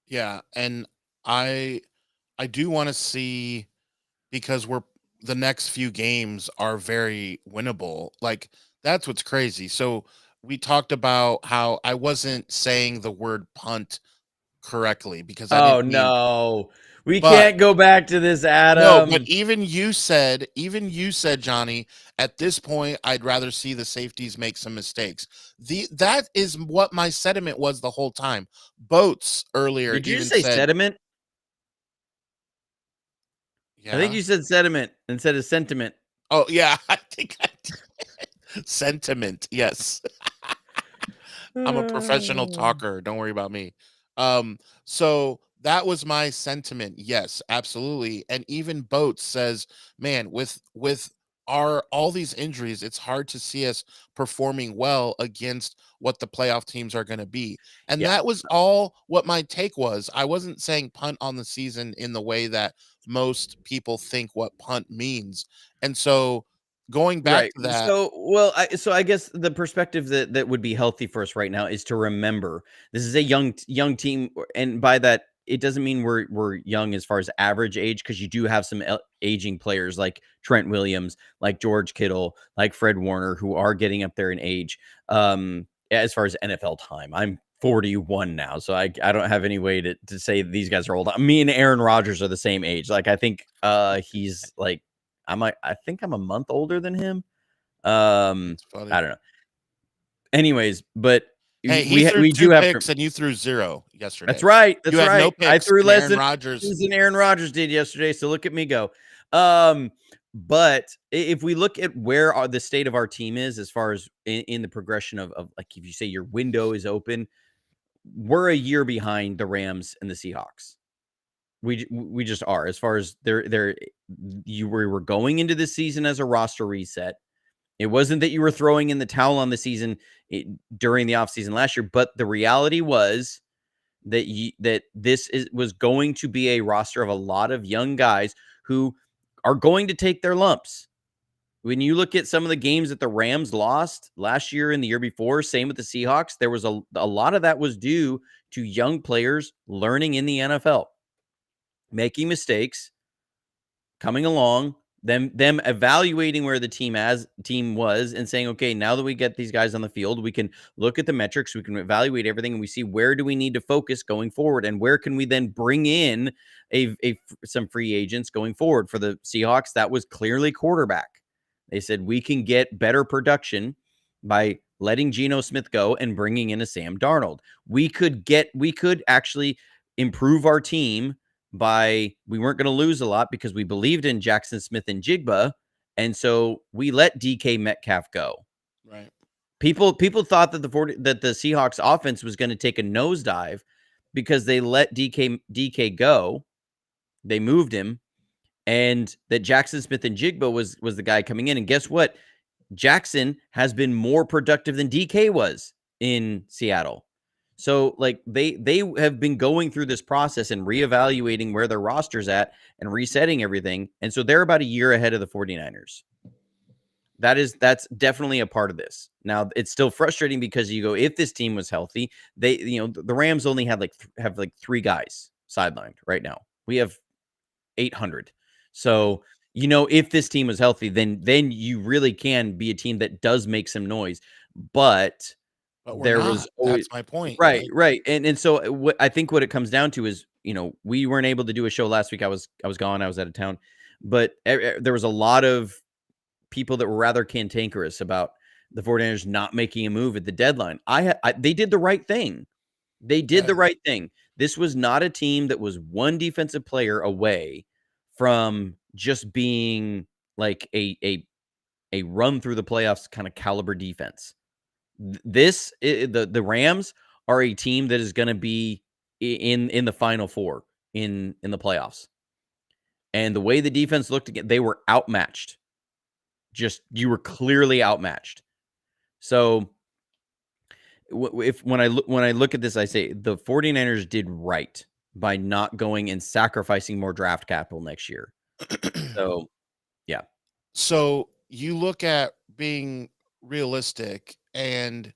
Yeah, and I do want to see, because the next few games are very winnable. Like that's what's crazy. So we talked about how I wasn't saying the word punt correctly because I Oh didn't mean, no. We but can't go back to this, no, but Adam. even you said, Johnny, at this point, I'd rather see the safeties make some mistakes. That is what my sentiment was the whole time. Boats earlier Did you even just say said, sediment? I think yeah. you said sediment instead of sentiment. Oh, yeah, I think I did. Sentiment. Yes. I'm a professional talker. Don't worry about me. So that was my sentiment. Yes, absolutely. And even Boats says, man, with our all these injuries, it's hard to see us performing well against what the playoff teams are going to be. And Yeah. that was all what my take was. I wasn't saying punt on the season in the way that most people think what punt means. And so going back Right. to that, So I guess the perspective that would be healthy for us right now is to remember this is a young team, and by that it doesn't mean we're young as far as average age, because you do have some aging players like Trent Williams, like George Kittle, like Fred Warner, who are getting up there in age. As far as NFL time, I'm 41 now, so I don't have any way to say these guys are old. Me and Aaron Rodgers are the same age. Like I think he's like I think I'm a month older than him. it's funny. I don't know. Anyways, but Hey, he threw we do 2 have to. picks and you threw 0 That's yesterday. right. You That's had no right. I picks, threw and less Aaron than Rodgers. Aaron Rodgers did yesterday. So look at me go. But if we look at where the state of our team is as far as in the progression of like if you say your window is open, we're a year behind the Rams and the Seahawks. We just are, as far as we were going into this season as a roster reset. It wasn't that you were throwing in the towel on the season during the offseason last year, but the reality was that was going to be a roster of a lot of young guys who are going to take their lumps. When you look at some of the games that the Rams lost last year and the year before, same with the Seahawks, there was a lot of that was due to young players learning in the NFL, making mistakes, coming along, them evaluating where the team was and saying, okay, now that we get these guys on the field, we can look at the metrics, we can evaluate everything, and we see where do we need to focus going forward, and where can we then bring in some free agents going forward. For the Seahawks, that was clearly quarterback. They said we can get better production by letting Geno Smith go and bringing in a Sam Darnold. We could actually improve our team we weren't going to lose a lot because we believed in Jackson Smith and Jigba. And so we let DK Metcalf go. Right. People thought that the Seahawks offense was going to take a nosedive because they let DK go. They moved him, and that Jackson Smith and Jigba was the guy coming in. And guess what? Jackson has been more productive than DK was in Seattle. So like they have been going through this process and reevaluating where their roster's at and resetting everything. And so they're about a year ahead of the 49ers. That's definitely a part of this. Now it's still frustrating because you go, if this team was healthy, the Rams only had have 3 guys sidelined right now. We have 800. So, if this team was healthy, then you really can be a team that does make some noise. But we're there not. was always That's my point. right, right. And so what I think what it comes down to is, we weren't able to do a show last week. I was gone. I was out of town. But there was a lot of people that were rather cantankerous about the 49ers not making a move at the deadline. They did the right thing. They did the right thing. This was not a team that was one defensive player away from just being like a run through the playoffs kind of caliber defense. The Rams are a team that is going to be in the Final Four in the playoffs. And the way the defense looked again, they were outmatched. You were clearly outmatched. So when I look at this, I say the 49ers did right by not going and sacrificing more draft capital next year. So, yeah. So you look at being realistic, and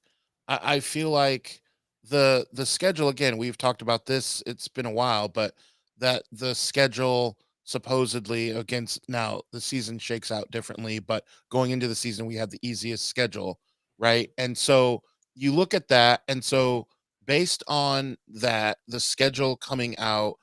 I feel like the schedule, again, we've talked about this, it's been a while, but that the schedule supposedly against, now the season shakes out differently, but going into the season we have the easiest schedule, right? And so you look at that, and so based on that, the schedule coming out,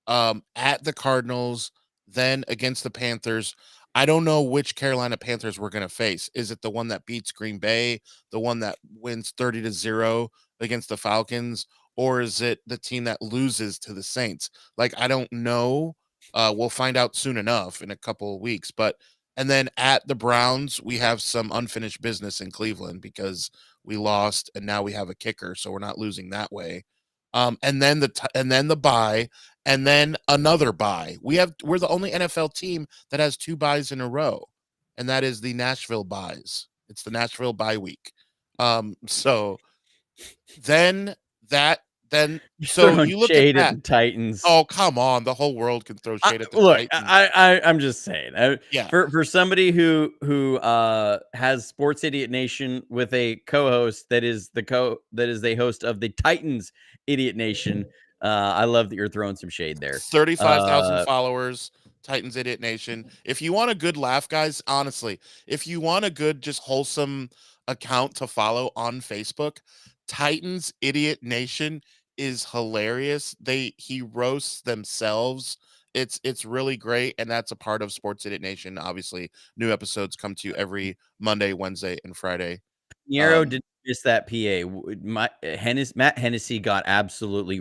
at the Cardinals, then against the Panthers, I don't know which Carolina Panthers we're going to face. Is it the one that beats Green Bay, the one that wins 30-0 against the Falcons, or is it the team that loses to the Saints? Like, I don't know. We'll find out soon enough in a couple of weeks. But and then at the Browns, we have some unfinished business in Cleveland because we lost, and now we have a kicker, so we're not losing that way. And then the bye, and then another bye. We're the only NFL team that has 2 byes in a row, and that is the Nashville byes. It's the Nashville bye week. So then that then You're so throwing you look at shade at that. the Titans. Oh, come on. The whole world can throw shade at the Look, Titans. I'm just saying. Yeah. For somebody who has Sports Idiot Nation with a co-host that is a host of the Titans Idiot Nation, I love that you're throwing some shade there. 35,000 followers, Titans Idiot Nation. If you want a good laugh, guys, honestly, if you want a good, just wholesome account to follow on Facebook, Titans Idiot Nation is hilarious. He roasts themselves. It's really great, and that's a part of Sports Idiot Nation. Obviously, new episodes come to you every Monday, Wednesday, and Friday. Nero didn't miss that PA. Matt Hennessy got absolutely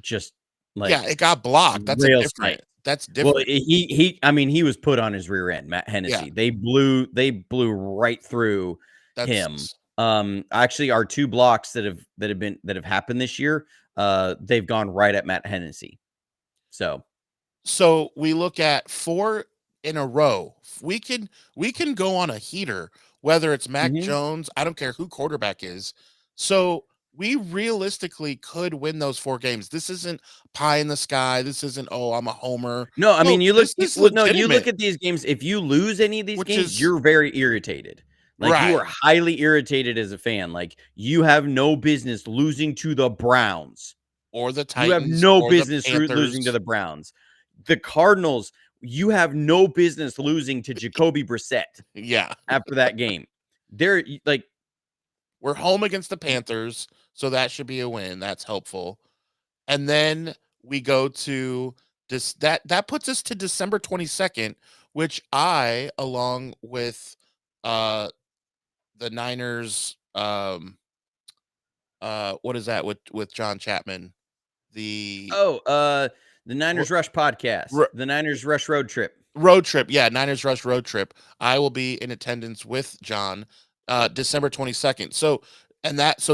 just Yeah, like it got blocked. That's a rail different. sniped. That's Well, different. he was put on his rear end, Matt Yeah, Hennessy. They blew right through him. that's Actually, our 2 blocks that have happened this year, they've gone right at Matt Hennessy. So So we look at 4 in a row. We can go on a heater, whether it's Mac mhm. Jones, I don't care who quarterback is. So we realistically could win those 4 games. This isn't pie in the sky. This isn't, oh, I'm a homer. No, I No, mean, this is you look legitimate, at these games. If you lose any of these which games, is you're very irritated. Like, you right. are highly irritated as a fan. Like, you have no business losing to the Browns. Or the You have Titans no or the business losing to Panthers. the Browns. The Cardinals, you have no business losing to Jacoby Brissett Yeah. after that game. They're like, We're home against the Panthers, so that should be a win. That's helpful. And then we go to this, that puts us to December 22nd, which I, along with uh the Niners, what is that with John Chapman? The Niners Rush podcast, the Niners Rush road trip. Yeah, Niners Rush road trip. I will be in attendance with John December 22nd. So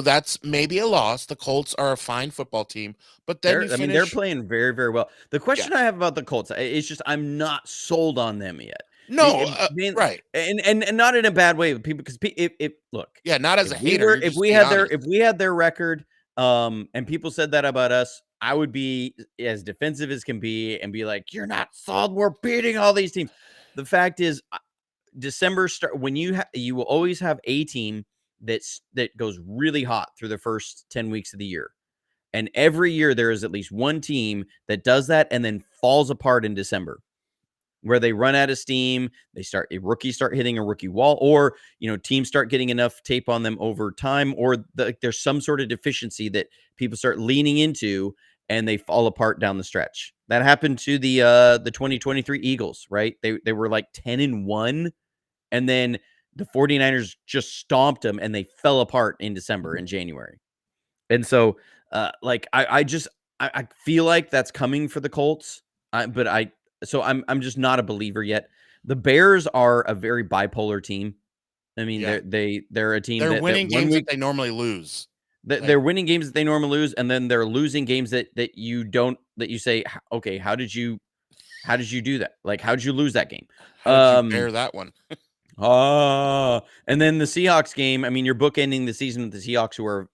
that's maybe a loss. The Colts are a fine football team, but then they're playing very, very well. The question I have about the Colts is just I'm not sold on them yet. No, right, and not in a bad way, people, because if look, not as a hater. If we had their record, and people said that about us, I would be as defensive as can be and be like, "You're not sold. We're beating all these teams." The fact is, December start when you will always have a team that goes really hot through the first 10 weeks of the year. And every year there is at least one team that does that and then falls apart in December, where they run out of steam. Rookies start hitting a rookie wall, or, teams start getting enough tape on them over time, or there's some sort of deficiency that people start leaning into and they fall apart down the stretch. That happened to the 2023 Eagles, right? They were like 10-1, and then the 49ers just stomped them and they fell apart in December and January. And so, I feel like that's coming for the Colts, but I'm just not a believer yet. The Bears are a very bipolar team. I mean, they're a team they're winning games that they normally lose. They're winning games that they normally lose, and then they're losing games that you say, okay, how did you do that? Like, how did you lose that game? How did you bear that one? And then the Seahawks game. I mean, you're bookending the season with the Seahawks, who are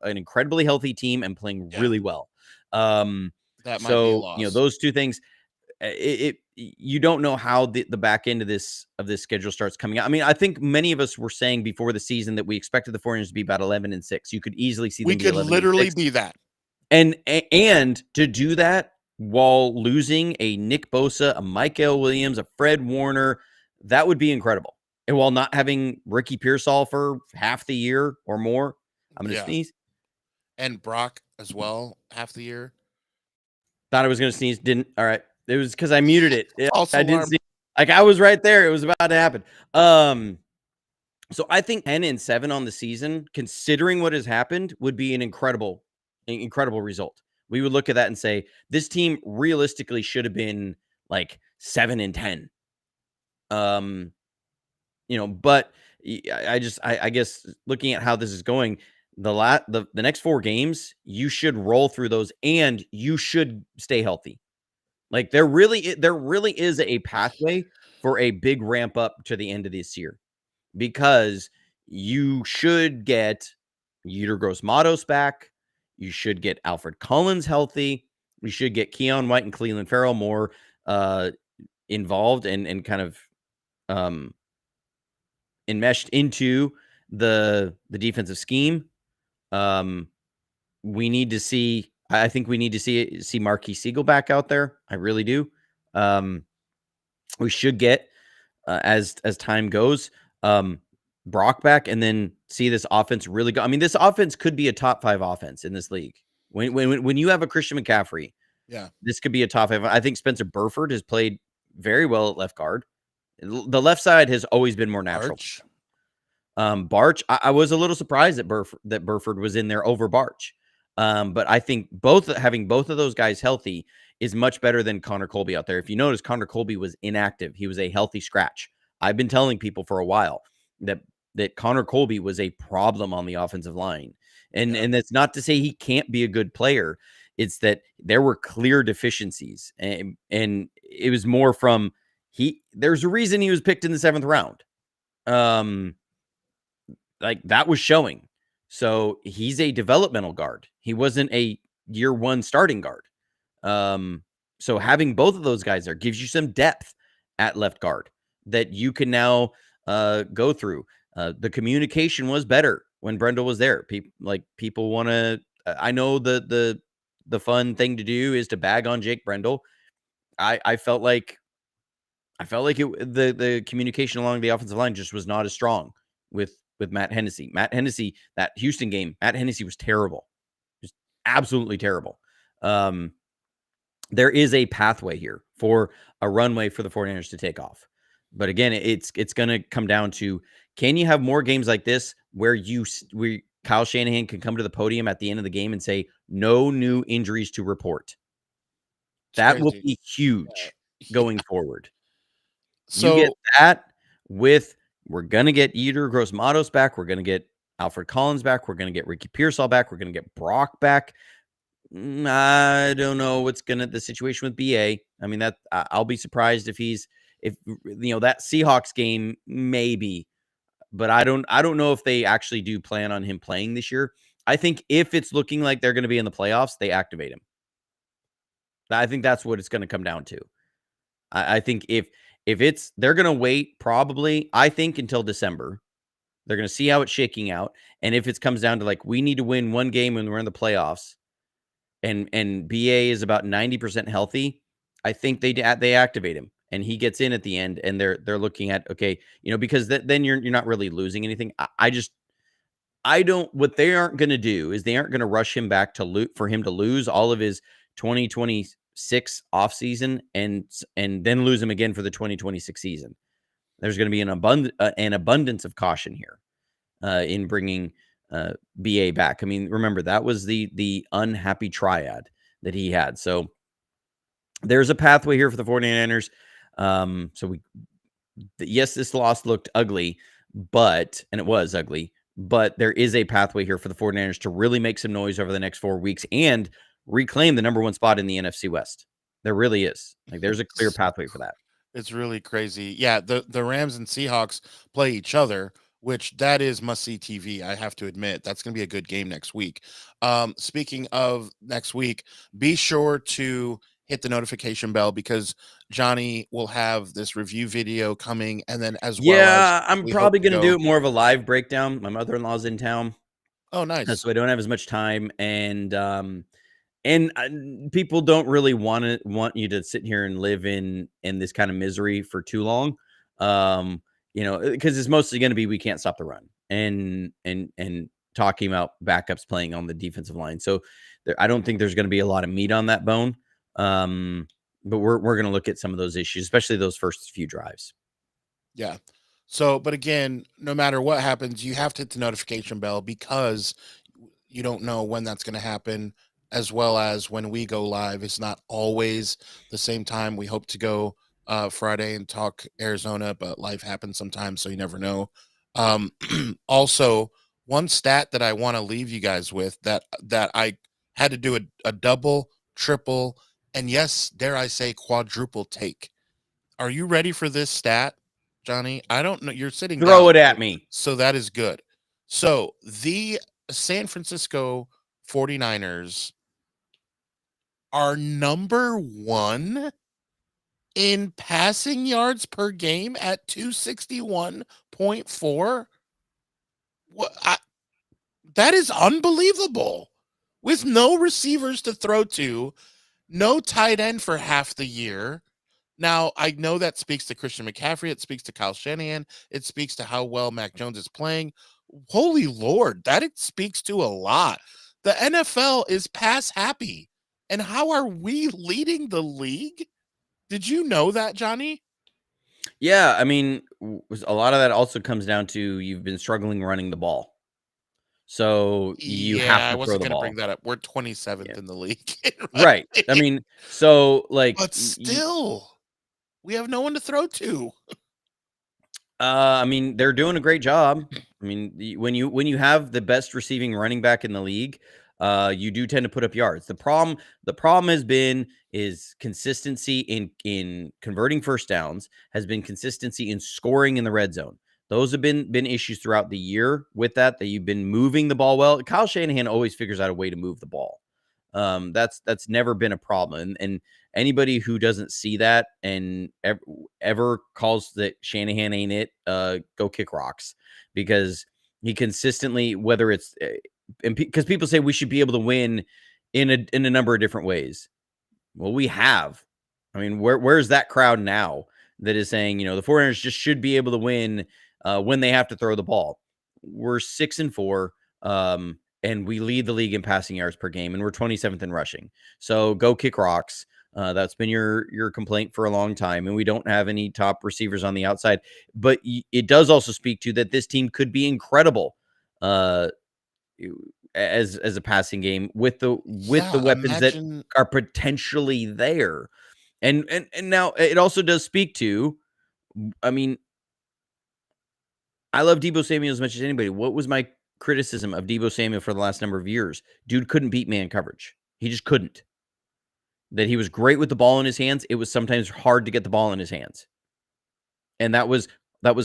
an incredibly healthy team and playing really well. That might be a loss. Those two things, you don't know how the back end of this schedule starts coming out. I mean, I think many of us were saying before the season that we expected the 49ers to be about 11-6. You could easily see them. We could literally be that. And to do that while losing a Nick Bosa, a Michael Williams, a Fred Warner, that would be incredible. And while not having Ricky Pearsall for half the year or more, I'm going to sneeze. And Brock as well, half the year. Thought I was going to sneeze. Didn't. All right. It was because I muted it. I didn't see. Like, I was right there. It was about to happen. So I think 10-7 on the season, considering what has happened, would be an incredible result. We would look at that and say, this team realistically should have been like 7-10. But I guess looking at how this is going, the next 4 games, you should roll through those and you should stay healthy. Like, there really is a pathway for a big ramp up to the end of this year, because you should get Yetur Gross-Matos back. You should get Alfred Collins healthy. You should get Keon White and Cleveland Farrell more involved and kind of enmeshed into the defensive scheme. We need to see. I think we need to see Marquis Siegel back out there. I really do. We should get as time goes, Brock back, and then see this offense really go. I mean, this offense could be a top 5 offense in this league. When you have a Christian McCaffrey, this could be a top 5. I think Spencer Burford has played very well at left guard. The left side has always been more natural. Barch, I was a little surprised that Burford was in there over Barch. But I think having both of those guys healthy is much better than Connor Colby out there. If you notice, Connor Colby was inactive. He was a healthy scratch. I've been telling people for a while that Connor Colby was a problem on the offensive line. And that's not to say he can't be a good player. It's that there were clear deficiencies. And it was more from there's a reason he was picked in the 7th round. Like, that was showing. So he's a developmental guard. He wasn't a year 1 starting guard. So having both of those guys there gives you some depth at left guard that you can now go through. The communication was better when Brendel was there. People want to. I know the fun thing to do is to bag on Jake Brendel. I felt like the communication along the offensive line just was not as strong with Matt Hennessy. Matt Hennessy, that Houston game, Matt Hennessy was terrible. Just absolutely terrible. There is a pathway here for a runway for the 49ers to take off. But again, it's going to come down to, can you have more games like this where Kyle Shanahan can come to the podium at the end of the game and say, no new injuries to report. That will be huge going forward. You get So that with, we're going to get Yetur Gross-Matos back. We're going to get Alfred Collins back. We're going to get Ricky Pearsall back. We're going to get Brock back. I don't know what's the situation with BA. I mean, that I'll be surprised if that Seahawks game, maybe, but I don't know if they actually do plan on him playing this year. I think if it's looking like they're going to be in the playoffs, they activate him. I think that's what it's going to come down to. I think if they're going to wait, probably, I think, until December. They're going to see how it's shaking out. And if it comes down to like, we need to win one game when we're in the playoffs, and BA is about 90% healthy, I think they activate him and he gets in at the end, and they're looking at, okay, because then you're not really losing anything. What they aren't going to do is they aren't going to rush him back for him to lose all of his 2026 offseason and then lose him again for the 2026 season. There's going to be an abundance of caution here in bringing BA back. I mean, remember, that was the unhappy triad that he had. So there's a pathway here for the 49ers. Yes, this loss looked ugly, and it was ugly, but there is a pathway here for the 49ers to really make some noise over the next 4 weeks and reclaim the number one spot in the NFC West. There really is. Like, there's a clear pathway for that. It's really crazy. Yeah, the Rams and Seahawks play each other, which that is must-see TV, I have to admit. That's going to be a good game next week. Speaking of next week, be sure to hit the notification bell because Johnny will have this review video coming, and then as well as I'm probably going to do it more of a live breakdown. My mother-in-law's in town. Oh, nice. So I don't have as much time, and people don't really want you to sit here and live in this kind of misery for too long. Because it's mostly going to be, we can't stop the run and talking about backups playing on the defensive line. So I don't think there's going to be a lot of meat on that bone. But we're going to look at some of those issues, especially those first few drives. Yeah. So, but again, no matter what happens, you have to hit the notification bell because you don't know when that's going to happen, as well as when we go live. It's not always the same time. We hope to go Friday and talk Arizona, but life happens sometimes, so you never know. Also, one stat that I want to leave you guys with that I had to do a double, triple, and yes, dare I say quadruple take. Are you ready for this stat, Johnny? I don't know. You're sitting Throw down, it at me. so that is good. So the San Francisco 49ers are number one in passing yards per game at 261.4. That is unbelievable. With no receivers to throw to, no tight end for half the year. Now, I know that speaks to Christian McCaffrey. It speaks to Kyle Shanahan. It speaks to how well Mac Jones is playing. Holy Lord, that it speaks to a lot. The NFL is pass happy. And how are we leading the league? Did you know that, Johnny? Yeah, I mean, a lot of that also comes down to you've been struggling running the ball. So you have to throw the ball. I wasn't going to bring that up. We're 27th in the league. Right. I mean, so like, but still, we have no one to throw to. I mean, they're doing a great job. I mean, when you have the best receiving running back in the league, you do tend to put up yards. The problem has been consistency in converting first downs, has been consistency in scoring in the red zone. Those have been issues throughout the year with that you've been moving the ball well. Kyle Shanahan always figures out a way to move the ball. That's never been a problem. And anybody who doesn't see that and ever calls that Shanahan ain't it, go kick rocks, because he consistently, whether it's because people say we should be able to win in a number of different ways. Well, we have. I mean, where's that crowd now that is saying, the 49ers just should be able to win when they have to throw the ball? We're 6-4. And we lead the league in passing yards per game, and we're 27th in rushing. So go kick rocks. That's been your complaint for a long time, and we don't have any top receivers on the outside. But it does also speak to that this team could be incredible as a passing game with the Yeah, weapons that imagine. are potentially there. And now it also does speak to, I mean, I love Deebo Samuel as much as anybody. What was my criticism of Deebo Samuel for the last number of years? Dude couldn't beat man coverage. He just couldn't. That he was great with the ball in his hands. It was sometimes hard to get the ball in his hands. And that was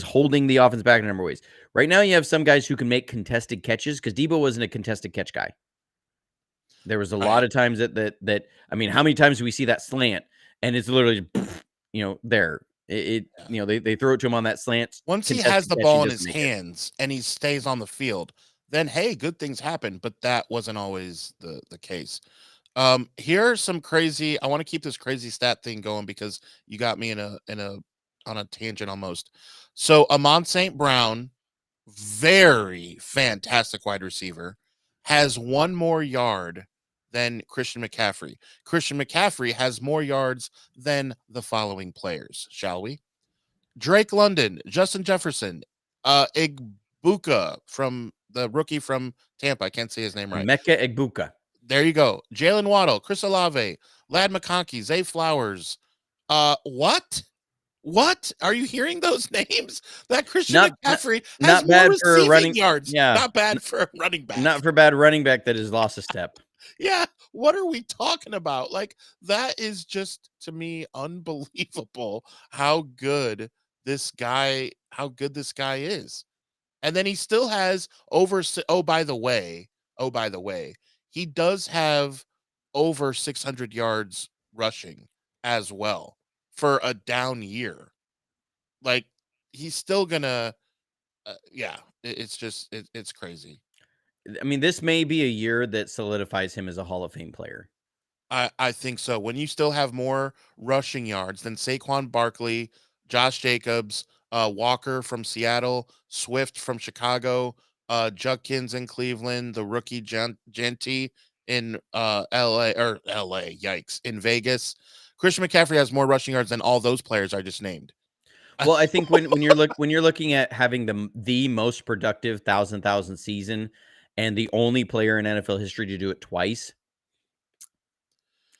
holding the offense back in a number of ways. Right now, you have some guys who can make contested catches because Deebo wasn't a contested catch guy. There was a lot of times that I mean, how many times do we see that slant and it's literally, there. They throw it to him on that slant. Once he has Contested the catch, he ball in doesn't his make it. hands and he stays on the field, then hey, good things happen. But that wasn't always the case. Here are some crazy. I want to keep this crazy stat thing going because you got me on a tangent almost. So Amon St. Brown, very fantastic wide receiver, has one more yard than Christian McCaffrey. Christian McCaffrey has more yards than the following players. Shall we? Drake London, Justin Jefferson, Igbuka from the rookie from Tampa. I can't say his name right. Emeka Egbuka. There you go. Jalen Waddle, Chris Olave, Lad McConkey, Zay Flowers. What? What? Are you hearing those names? That Christian McCaffrey has not more bad for a receiving running yards. Yeah. Not bad for a running back. Not for bad running back that has lost a step. Yeah. What are we talking about? Like, that is just, to me, unbelievable how good this guy is. And then he still has by the way, he does have over 600 yards rushing as well for a down year. Like, he's still gonna, it's crazy. I mean, this may be a year that solidifies him as a Hall of Fame player. I think so. When you still have more rushing yards than Saquon Barkley, Josh Jacobs, Walker from Seattle, Swift from Chicago, Judkins in Cleveland, the rookie Genty in LA, yikes, in Vegas. Christian McCaffrey has more rushing yards than all those players I just named. Well, I think when you're looking at having the most productive thousand season and the only player in NFL history to do it twice,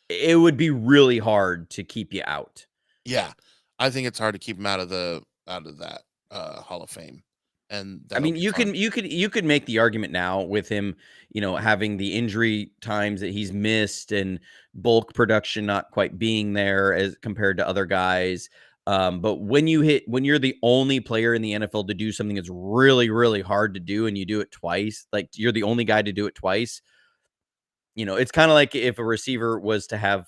it would be really hard to keep you out. Yeah, I think it's hard to keep him out of that Hall of Fame. And I mean, you could make the argument now with him, having the injury times that he's missed and bulk production not quite being there as compared to other guys. But when you're the only player in the NFL to do something that's really, really hard to do and you do it twice, like you're the only guy to do it twice, it's kind of like if a receiver was to have,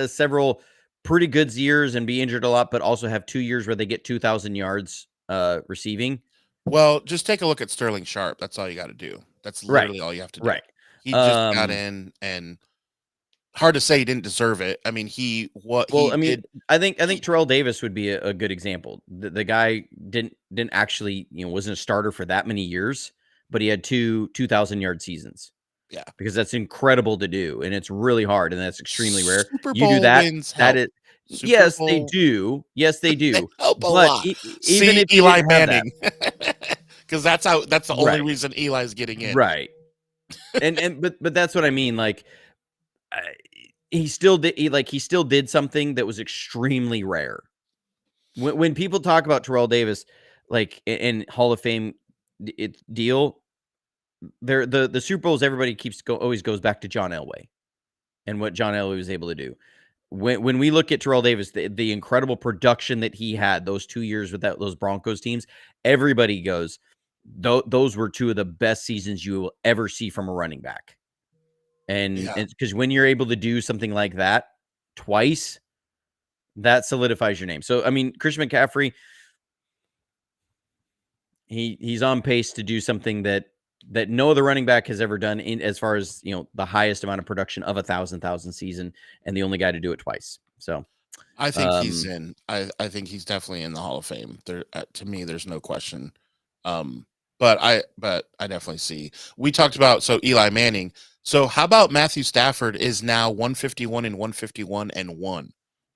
several pretty good years and be injured a lot, but also have 2 years where they get 2,000 yards receiving. Well, just take a look at Sterling Sharp. That's all you got to do. That's literally all you have to do. Right. He just got in, and hard to say he didn't deserve it. I mean, I think Terrell Davis would be a good example. The guy didn't actually, wasn't a starter for that many years, but he had 2,000 yard seasons. Yeah, because that's incredible to do, and it's really hard, and that's extremely rare. Super You do Bowl that. wins That help. is, yes, they do. Yes, they do. They help a But lot. even if Eli didn't have that- Manning, because that's the only Right. reason Eli's getting in. right? But that's what I mean. Like, he still did something that was extremely rare. When people talk about Terrell Davis, like in Hall of Fame deal, the Super Bowls, everybody always goes back to John Elway and what John Elway was able to do. When we look at Terrell Davis, the incredible production that he had those 2 years with those Broncos teams, everybody goes, those were two of the best seasons you will ever see from a running back. And because when you're able to do something like that twice, that solidifies your name. So, I mean, Christian McCaffrey, he's on pace to do something that no other running back has ever done in as far as, the highest amount of production of 1,000 season and the only guy to do it twice. So I think he's in. I think he's definitely in the Hall of Fame. There, to me, there's no question. But I definitely see. We talked about Eli Manning. So how about Matthew Stafford is now 151 and 151 and 1.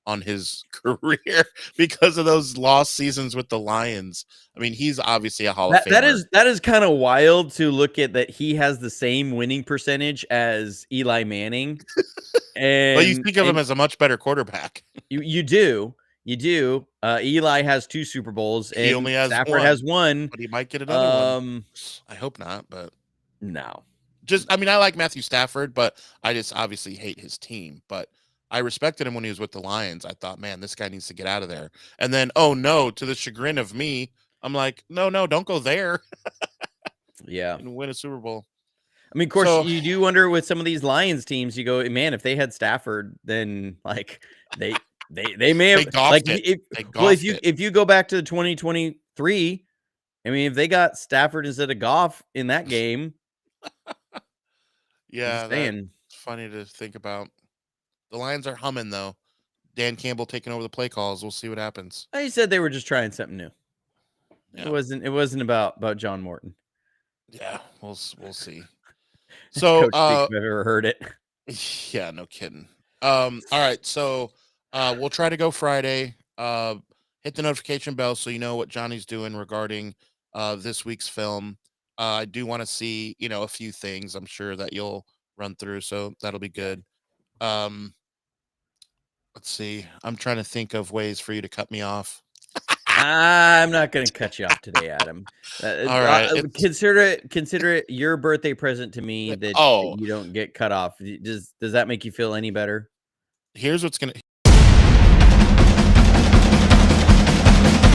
on his career because of those lost seasons with the Lions. I mean, he's obviously a Hall of Famer. That is kind of wild to look at, that he has the same winning percentage as Eli Manning. And But you think of him as a much better quarterback. You do. Eli has 2 Super Bowls, and He only has Stafford one, has 1. but he might get another one. I hope not, but no. I mean, I like Matthew Stafford, but I just obviously hate his team. But I respected him when he was with the Lions. I thought, man, this guy needs to get out of there. And then, oh no, to the chagrin of me, I'm like, no, don't go there. Yeah. And win a Super Bowl. I mean, of course, you do wonder with some of these Lions teams, you go, man, if they had Stafford, then like they may have like if you go back to 2023, I mean, if they got Stafford instead of Goff in that game. Yeah, that's funny to think about. The Lions are humming though. Dan Campbell taking over the play calls. We'll see what happens. I said they were just trying something new. Yeah. It wasn't about John Morton. Yeah, we'll see. So Coach I've ever heard it. Yeah, no kidding. All right, so we'll try to go Friday. Hit the notification bell so you know what Johnny's doing regarding this week's film. I do want to see, a few things I'm sure that you'll run through, so that'll be good. Let's see. I'm trying to think of ways for you to cut me off. I'm not going to cut you off today, Adam. All right. Consider it your birthday present to me that you don't get cut off. Does that make you feel any better? Here's what's gonna